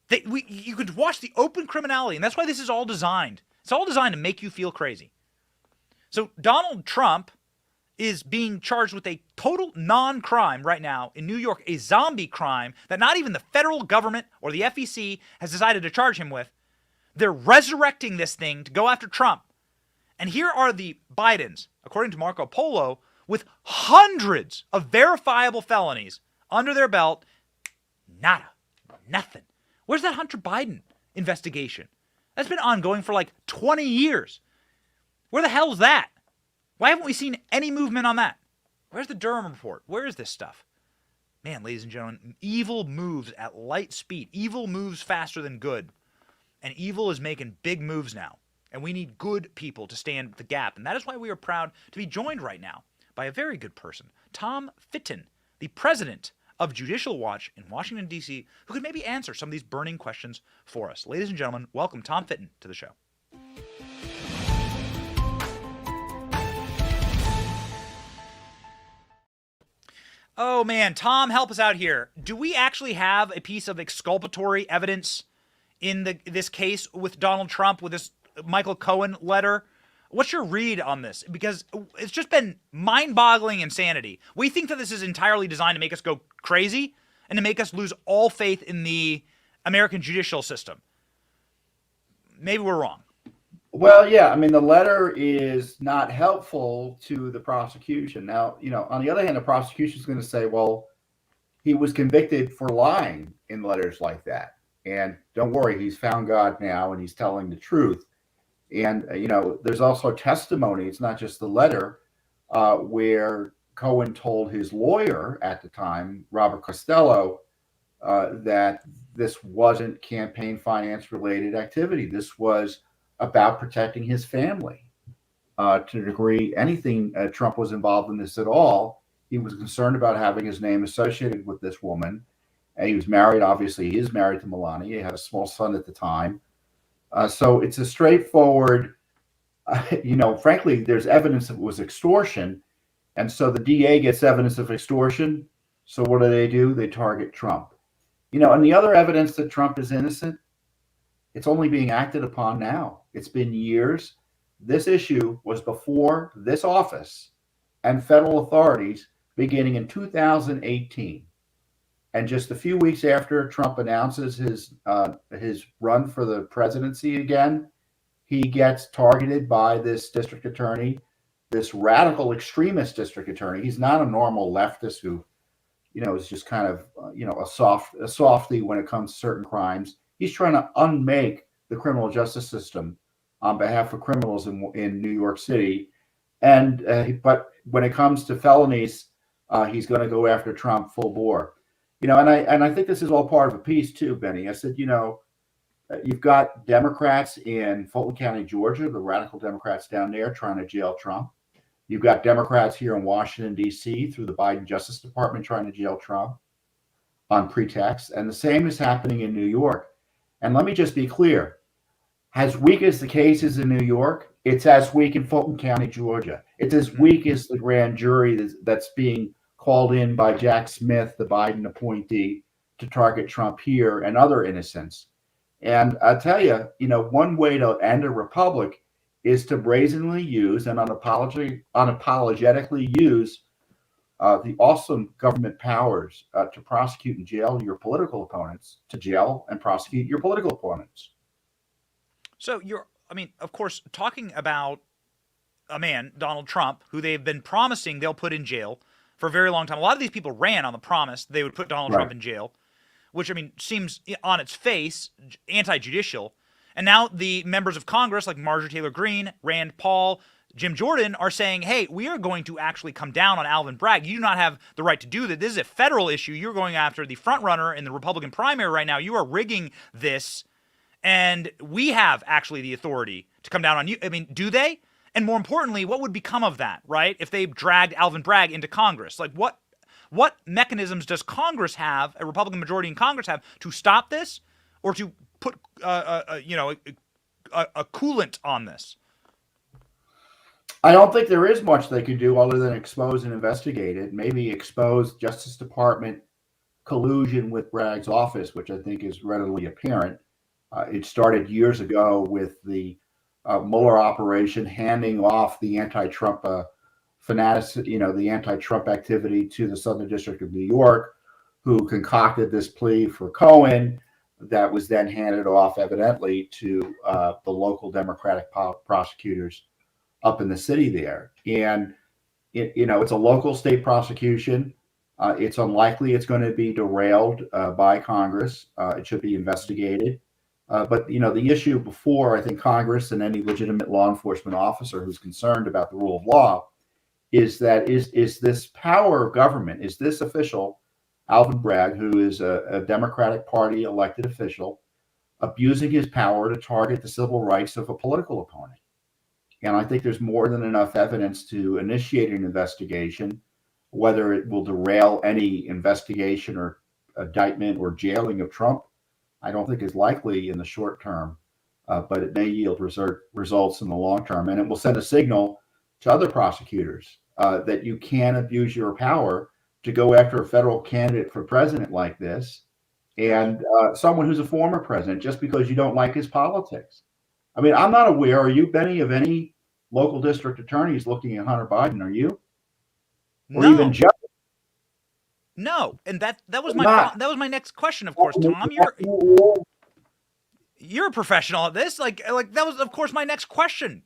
You could watch the open criminality, and that's why this is all designed. It's all designed to make you feel crazy. So Donald Trump is being charged with a total non-crime right now in New York, a zombie crime that not even the federal government or the FEC has decided to charge him with. They're resurrecting this thing to go after Trump. And here are the Bidens, according to Marco Polo, with hundreds of verifiable felonies under their belt. Nada. Nothing. Where's that Hunter Biden investigation? That's been ongoing for like 20 years. Where the hell is that? Why haven't we seen any movement on that? Where's the Durham report? Where is this stuff? Man, ladies and gentlemen, evil moves at light speed. Evil moves faster than good. And evil is making big moves now. And we need good people to stand the gap. And that is why we are proud to be joined right now by a very good person, Tom Fitton, the president of Judicial Watch in Washington, D.C., who could maybe answer some of these burning questions for us. Ladies and gentlemen, welcome Tom Fitton to the show. Oh man, Tom, help us out here. Do we actually have a piece of exculpatory evidence in this case with Donald Trump, with this Michael Cohen letter? What's your read on this? Because it's just been mind-boggling insanity. We think that this is entirely designed to make us go crazy and to make us lose all faith in the American judicial system. Maybe we're wrong. Well, yeah, I mean, the letter is not helpful to the prosecution. Now, on the other hand, the prosecution is going to say, well, he was convicted for lying in letters like that. And don't worry, he's found God now and he's telling the truth. And, there's also testimony. It's not just the letter where Cohen told his lawyer at the time, Robert Costello, that this wasn't campaign finance related activity. This was about protecting his family. To the degree anything Trump was involved in this at all, he was concerned about having his name associated with this woman. And he was married, obviously, he is married to Melania. He had a small son at the time. So it's a straightforward, frankly, there's evidence that it was extortion. And so the DA gets evidence of extortion. So what do? They target Trump. And the other evidence that Trump is innocent, it's only being acted upon now. It's been years. This issue was before this office and federal authorities beginning in 2018. And just a few weeks after Trump announces his run for the presidency again, he gets targeted by this district attorney, this radical extremist district attorney. He's not a normal leftist who, is just kind of, a softy when it comes to certain crimes. He's trying to unmake the criminal justice system on behalf of criminals in New York City. But when it comes to felonies, he's going to go after Trump full bore. And I think this is all part of a piece too, Benny. I said, you've got Democrats in Fulton County, Georgia, the radical Democrats down there trying to jail Trump. You've got Democrats here in Washington, D.C. through the Biden Justice Department trying to jail Trump on pretext. And the same is happening in New York. And let me just be clear. As weak as the case is in New York, it's as weak in Fulton County, Georgia. It's as weak as the grand jury that's being called in by Jack Smith, the Biden appointee, to target Trump here and other innocents. And I tell you, one way to end a republic is to brazenly use and unapologetically use the awesome government powers to prosecute and jail your political opponents, to jail and prosecute your political opponents. So of course, talking about a man, Donald Trump, who they've been promising they'll put in jail for a very long time. A lot of these people ran on the promise they would put Donald Trump in jail, which, seems on its face anti-judicial. And now the members of Congress like Marjorie Taylor Greene, Rand Paul, Jim Jordan are saying, hey, we are going to actually come down on Alvin Bragg. You do not have the right to do that. This is a federal issue. You're going after the front runner in the Republican primary right now. You are rigging this, and we have actually the authority to come down on you. Do they? And more importantly, what would become of that, right? If they dragged Alvin Bragg into Congress, like what mechanisms does Congress have, a Republican majority in Congress have, to stop this or to put a coolant on this? I don't think there is much they could do other than expose and investigate it. Maybe expose Justice Department collusion with Bragg's office, which I think is readily apparent. It started years ago with the Mueller operation handing off the anti-Trump the anti-Trump activity to the Southern District of New York, who concocted this plea for Cohen that was then handed off evidently to the local Democratic prosecutors up in the city there. And, it's a local state prosecution. It's unlikely it's going to be derailed by Congress. It should be investigated. But, the issue before, I think, Congress and any legitimate law enforcement officer who's concerned about the rule of law is that is this power of government, is this official, Alvin Bragg, who is a Democratic Party elected official, abusing his power to target the civil rights of a political opponent? And I think there's more than enough evidence to initiate an investigation. Whether it will derail any investigation or indictment or jailing of Trump, I don't think is likely in the short term, but it may yield results in the long term. And it will send a signal to other prosecutors that you can abuse your power to go after a federal candidate for president like this and someone who's a former president just because you don't like his politics. I mean, I'm not aware, are you, Benny, of any local district attorneys looking at Hunter Biden? Are you? Or No. even judges? No, and that was my next question. Of course, Tom, you're a professional at this. Like that was, of course, my next question.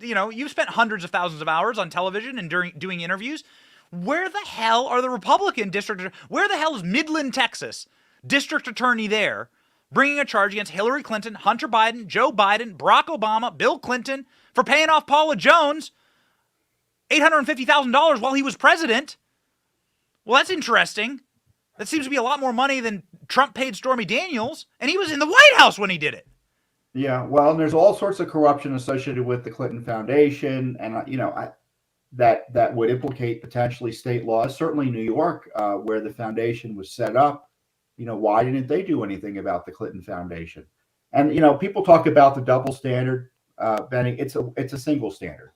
You've spent hundreds of thousands of hours on television and doing interviews. Where the hell are the Republican district? Where the hell is Midland, Texas, district attorney there, bringing a charge against Hillary Clinton, Hunter Biden, Joe Biden, Barack Obama, Bill Clinton for paying off Paula Jones $850,000 while he was president? Well, that's interesting. That seems to be a lot more money than Trump paid Stormy Daniels, and he was in the White House when he did it. Yeah, well, and there's all sorts of corruption associated with the Clinton Foundation, and that would implicate potentially state laws. Certainly, New York, where the foundation was set up, why didn't they do anything about the Clinton Foundation? And people talk about the double standard, Benny. It's a single standard.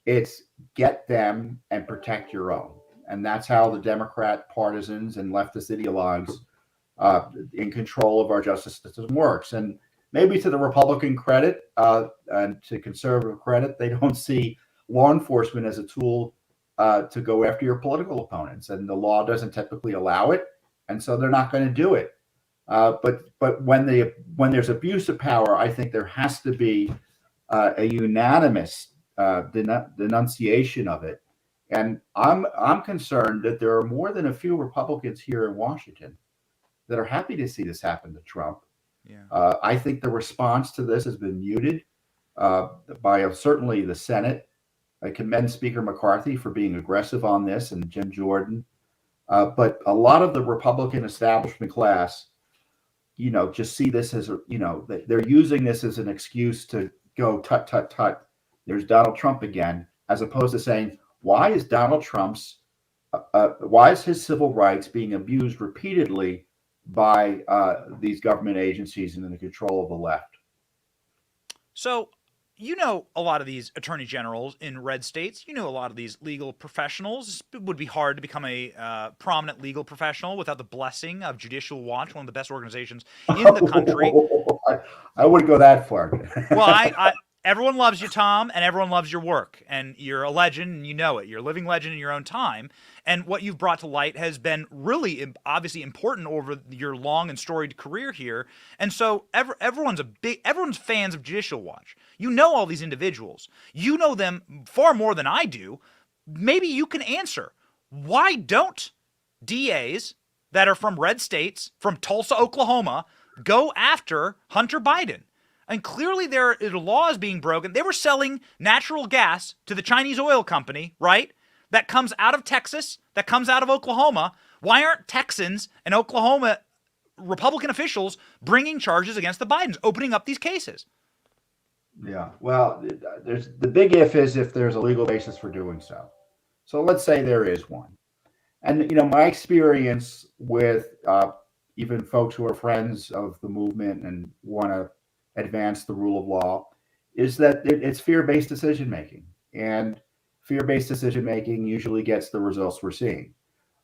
It's get them and protect your own. And that's how the Democrat partisans and leftist ideologues in control of our justice system works. And maybe to the Republican credit and to conservative credit, they don't see law enforcement as a tool to go after your political opponents. And the law doesn't typically allow it. And so they're not going to do it. But when there's abuse of power, I think there has to be a unanimous denunciation of it. And I'm concerned that there are more than a few Republicans here in Washington that are happy to see this happen to Trump. Yeah. I think the response to this has been muted by certainly the Senate. I commend Speaker McCarthy for being aggressive on this, and Jim Jordan. But a lot of the Republican establishment class, just see this as they're using this as an excuse to go tut, tut, tut. There's Donald Trump again, as opposed to saying, why is Donald Trump's, why is his civil rights being abused repeatedly by these government agencies and in the control of the left? So, a lot of these attorney generals in red states. A lot of these legal professionals. It would be hard to become a prominent legal professional without the blessing of Judicial Watch, one of the best organizations in the country. I wouldn't go that far. Well, everyone loves you, Tom, and everyone loves your work. And you're a legend, and you know it. You're a living legend in your own time. And what you've brought to light has been really, obviously important over your long and storied career here. And so everyone's fans of Judicial Watch. You know all these individuals. You know them far more than I do. Maybe you can answer. Why don't DAs that are from red states, from Tulsa, Oklahoma, go after Hunter Biden? And clearly there are laws being broken. They were selling natural gas to the Chinese oil company, right? That comes out of Texas, that comes out of Oklahoma. Why aren't Texans and Oklahoma Republican officials bringing charges against the Bidens, opening up these cases? Yeah, well, there's the big if there's a legal basis for doing so. So let's say there is one. And, my experience with even folks who are friends of the movement and want to advance the rule of law is that it's fear-based decision-making. And fear-based decision-making usually gets the results we're seeing,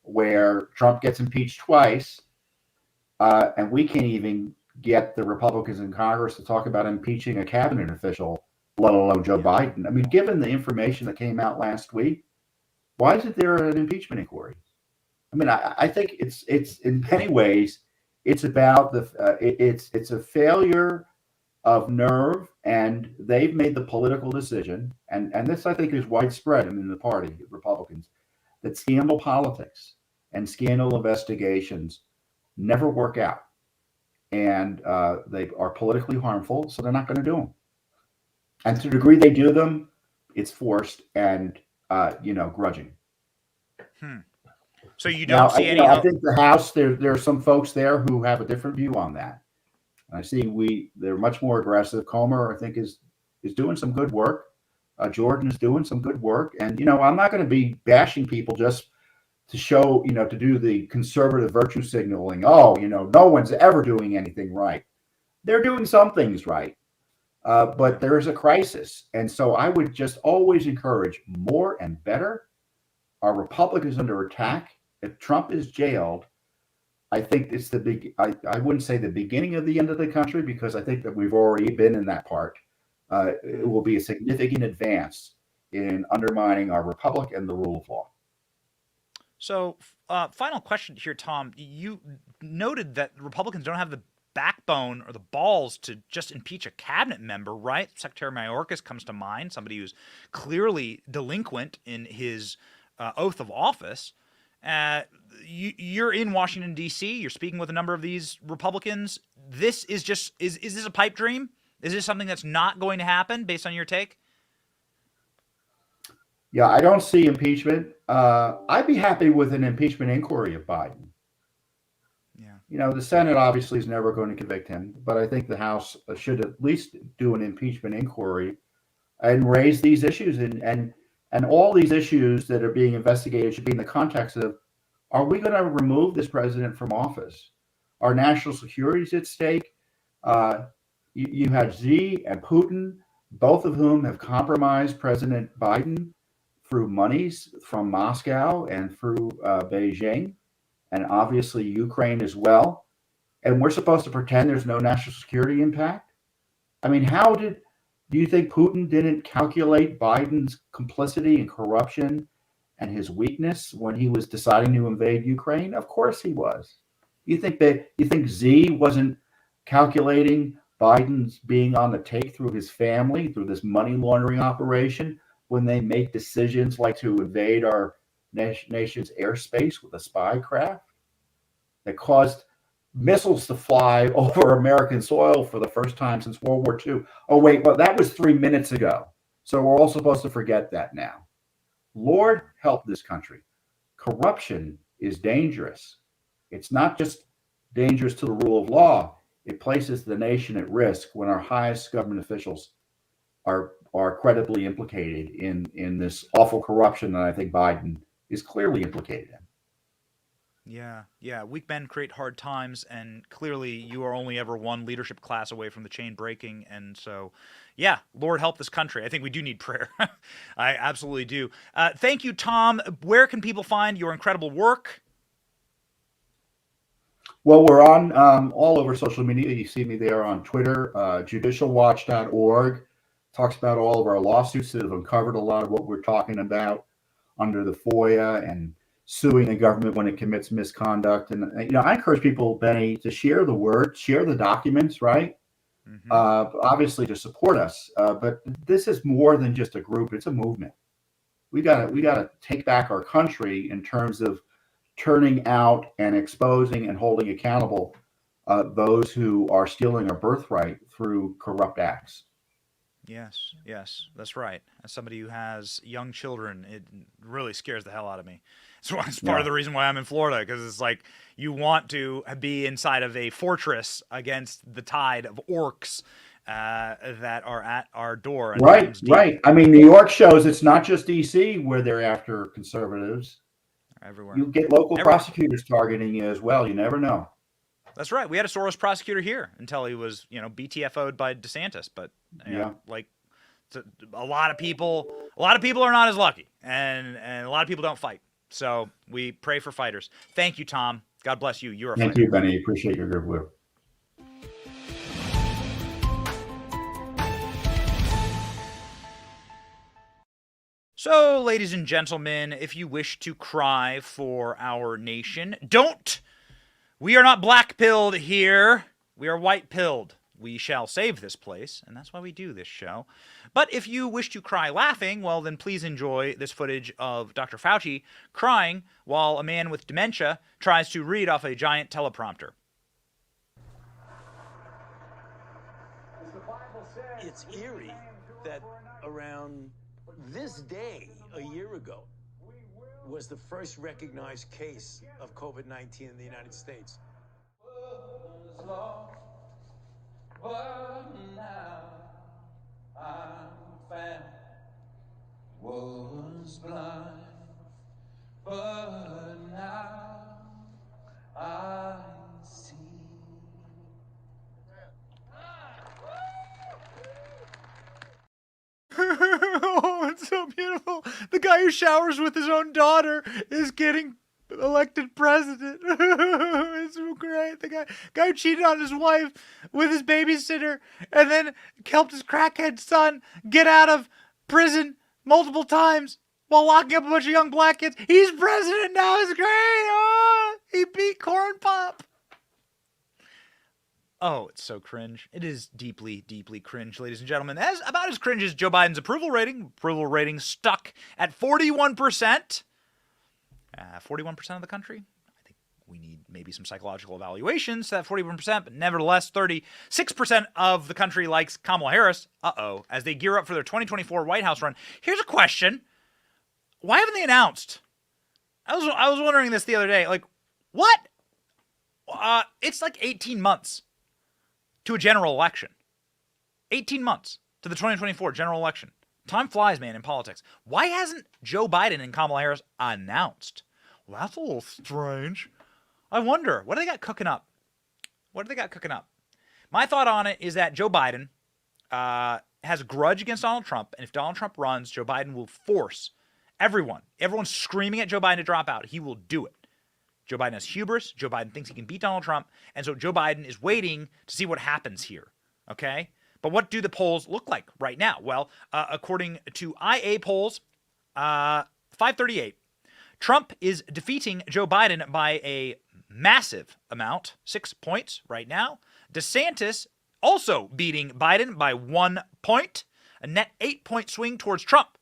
where Trump gets impeached twice, and we can't even get the Republicans in Congress to talk about impeaching a cabinet official, let alone Joe Biden. I mean, given the information that came out last week, why isn't there an impeachment inquiry? I mean, I think it's in many ways, it's about it's a failure of nerve, and they've made the political decision, and this I think is widespread in the party, Republicans, that scandal politics and scandal investigations never work out, and they are politically harmful, so they're not going to do them. And to the degree they do them, it's forced and grudging. So you don't see any. I think the House, there are some folks there who have a different view on that. I see they're much more aggressive. Comer, I think, is doing some good work. Jordan is doing some good work, and I'm not going to be bashing people just to show, to do the conservative virtue signaling. Oh, no one's ever doing anything right. They're doing some things right, but there is a crisis, and so I would just always encourage more and better. Our republic is under attack. If Trump is jailed, I think it's I wouldn't say the beginning of the end of the country, because I think that we've already been in that part. It will be a significant advance in undermining our republic and the rule of law. So, final question here, Tom. You noted that Republicans don't have the backbone or the balls to just impeach a cabinet member, right? Secretary Mayorkas comes to mind, somebody who's clearly delinquent in his oath of office. You're in Washington, D.C. You're speaking with a number of these Republicans. This is just, is this a pipe dream? Is this something that's not going to happen based on your take? Yeah, I don't see impeachment. I'd be happy with an impeachment inquiry of Biden. Yeah. The Senate obviously is never going to convict him, but I think the House should at least do an impeachment inquiry and raise these issues. And all these issues that are being investigated should be in the context of, are we going to remove this president from office? Our national security is at stake. You had Xi and Putin, both of whom have compromised President Biden through monies from Moscow and through Beijing, and obviously Ukraine as well. And we're supposed to pretend there's no national security impact? I mean, do you think Putin didn't calculate Biden's complicity and corruption and his weakness when he was deciding to invade Ukraine? Of course he was. You think Xi wasn't calculating Biden's being on the take through his family, through this money laundering operation, when they make decisions like to invade our nation's airspace with a spy craft that caused missiles to fly over American soil for the first time since World War II. Oh, wait, well, that was 3 minutes ago. So we're all supposed to forget that now. Lord help this country. Corruption is dangerous. It's not just dangerous to the rule of law. It places the nation at risk when our highest government officials are credibly implicated in this awful corruption that I think Biden is clearly implicated in. Yeah. Weak men create hard times, and clearly you are only ever one leadership class away from the chain breaking. And so, yeah, Lord help this country. I think we do need prayer. I absolutely do. Thank you, Tom. Where can people find your incredible work? Well, we're on all over social media. You see me there on Twitter. Judicialwatch.org talks about all of our lawsuits that have uncovered a lot of what we're talking about under the FOIA and suing the government when it commits misconduct. And, I encourage people, Benny, to share the word, share the documents, right? Mm-hmm. Obviously to support us. But this is more than just a group. It's a movement. We gotta take back our country in terms of turning out and exposing and holding accountable those who are stealing our birthright through corrupt acts. Yes, that's right. As somebody who has young children, it really scares the hell out of me. So it's part of the reason why I'm in Florida, because it's like you want to be inside of a fortress against the tide of orcs that are at our door. And right. I mean, New York shows it's not just D.C. where they're after conservatives. Everywhere. You get local prosecutors targeting you as well. You never know. That's right. We had a Soros prosecutor here until he was, BTFO'd by DeSantis. But a lot of people are not as lucky, and a lot of people don't fight. So we pray for fighters. Thank you, Tom. God bless you. You're a fighter. Thank you, Benny. Appreciate your good work. So, ladies and gentlemen, if you wish to cry for our nation, don't. We are not black-pilled here. We are white-pilled. We shall save this place, and that's why we do this show. But if you wish to cry laughing, well, then please enjoy this footage of Dr. Fauci crying while a man with dementia tries to read off a giant teleprompter. It's eerie that around this day a year ago was the first recognized case of COVID-19 in the United States. But now I'm found, was blind, but now I see. Oh, it's so beautiful. The guy who showers with his own daughter is getting elected president. It's so great. The guy who cheated on his wife with his babysitter and then helped his crackhead son get out of prison multiple times while locking up a bunch of young black kids. He's president now. It's great. Oh, he beat Corn Pop. Oh, it's so cringe. It is deeply, deeply cringe, ladies and gentlemen. About as cringe as Joe Biden's approval rating. Approval rating stuck at 41%. 41% of the country. I think we need maybe some psychological evaluations to that 41%, but nevertheless, 36% of the country likes Kamala Harris. As they gear up for their 2024 White House run. Here's a question. Why haven't they announced? I was wondering this the other day. Like, what? It's like 18 months to a general election. 18 months to the 2024 general election. Time flies, man, in politics. Why hasn't Joe Biden and Kamala Harris announced? Well, that's a little strange. I wonder, what do they got cooking up? My thought on it is that Joe Biden has a grudge against Donald Trump, and if Donald Trump runs, Joe Biden will force everyone's screaming at Joe Biden to drop out. He will do it. Joe Biden has hubris. Joe Biden thinks he can beat Donald Trump, and so Joe Biden is waiting to see what happens here, okay? But what do the polls look like right now? Well, according to IA polls, 538, Trump is defeating Joe Biden by a massive amount, 6 points right now. DeSantis also beating Biden by 1 point, a net 8-point swing towards Trump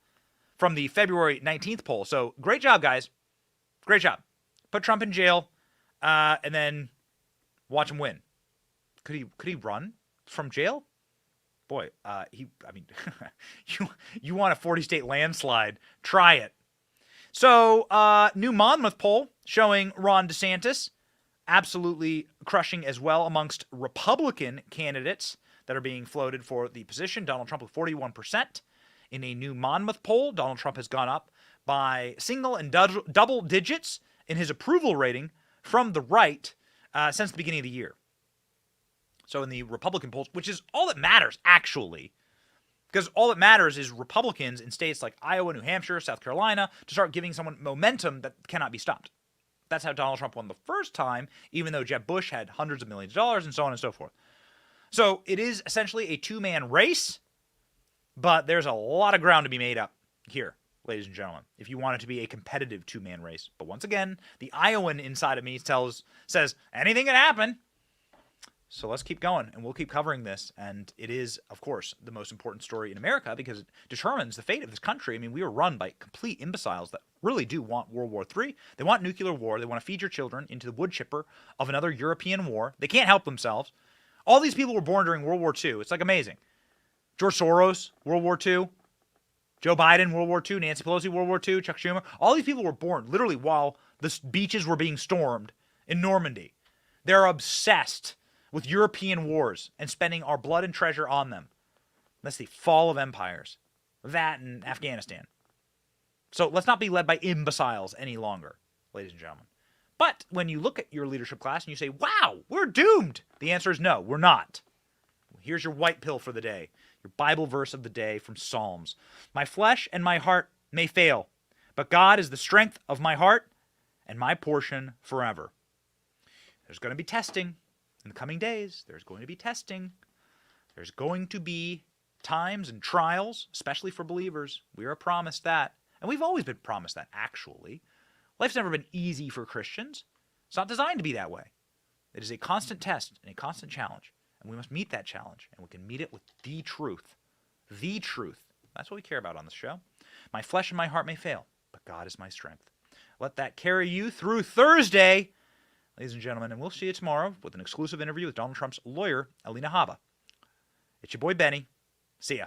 from the February 19th poll. So great job, guys. Great job. Put Trump in jail and then watch him win. Could he run from jail? Boy, you want a 40-state landslide, try it. So, new Monmouth poll showing Ron DeSantis absolutely crushing as well amongst Republican candidates that are being floated for the position. Donald Trump with 41%. In a new Monmouth poll, Donald Trump has gone up by single and double digits in his approval rating from the right since the beginning of the year. So in the Republican polls, which is all that matters, actually, because all that matters is Republicans in states like Iowa, New Hampshire, South Carolina to start giving someone momentum that cannot be stopped. That's how Donald Trump won the first time, even though Jeb Bush had hundreds of millions of dollars and so on and so forth. So it is essentially a two-man race, but there's a lot of ground to be made up here, ladies and gentlemen, if you want it to be a competitive two-man race. But once again, the Iowan inside of me says anything can happen. So let's keep going, and we'll keep covering this. And it is, of course, the most important story in America because it determines the fate of this country. I mean, we are run by complete imbeciles that really do want World War III. They want nuclear war. They want to feed your children into the wood chipper of another European war. They can't help themselves. All these people were born during World War II. It's like amazing. George Soros, World War II. Joe Biden, World War II. Nancy Pelosi, World War II. Chuck Schumer. All these people were born literally while the beaches were being stormed in Normandy. They're obsessed with European wars and spending our blood and treasure on them. That's the fall of empires. That and Afghanistan. So let's not be led by imbeciles any longer, ladies and gentlemen. But when you look at your leadership class and you say, wow, we're doomed, the answer is no, we're not. Here's your white pill for the day, your Bible verse of the day from Psalms. My flesh and my heart may fail, but God is the strength of my heart and my portion forever. There's going to be testing. In the coming days, there's going to be testing. There's going to be times and trials, especially for believers. We are promised that. And we've always been promised that, actually. Life's never been easy for Christians. It's not designed to be that way. It is a constant test and a constant challenge. And we must meet that challenge, and we can meet it with the truth. The truth. That's what we care about on this show. My flesh and my heart may fail, but God is my strength. Let that carry you through Thursday, ladies and gentlemen, and we'll see you tomorrow with an exclusive interview with Donald Trump's lawyer, Alina Habba. It's your boy Benny. See ya.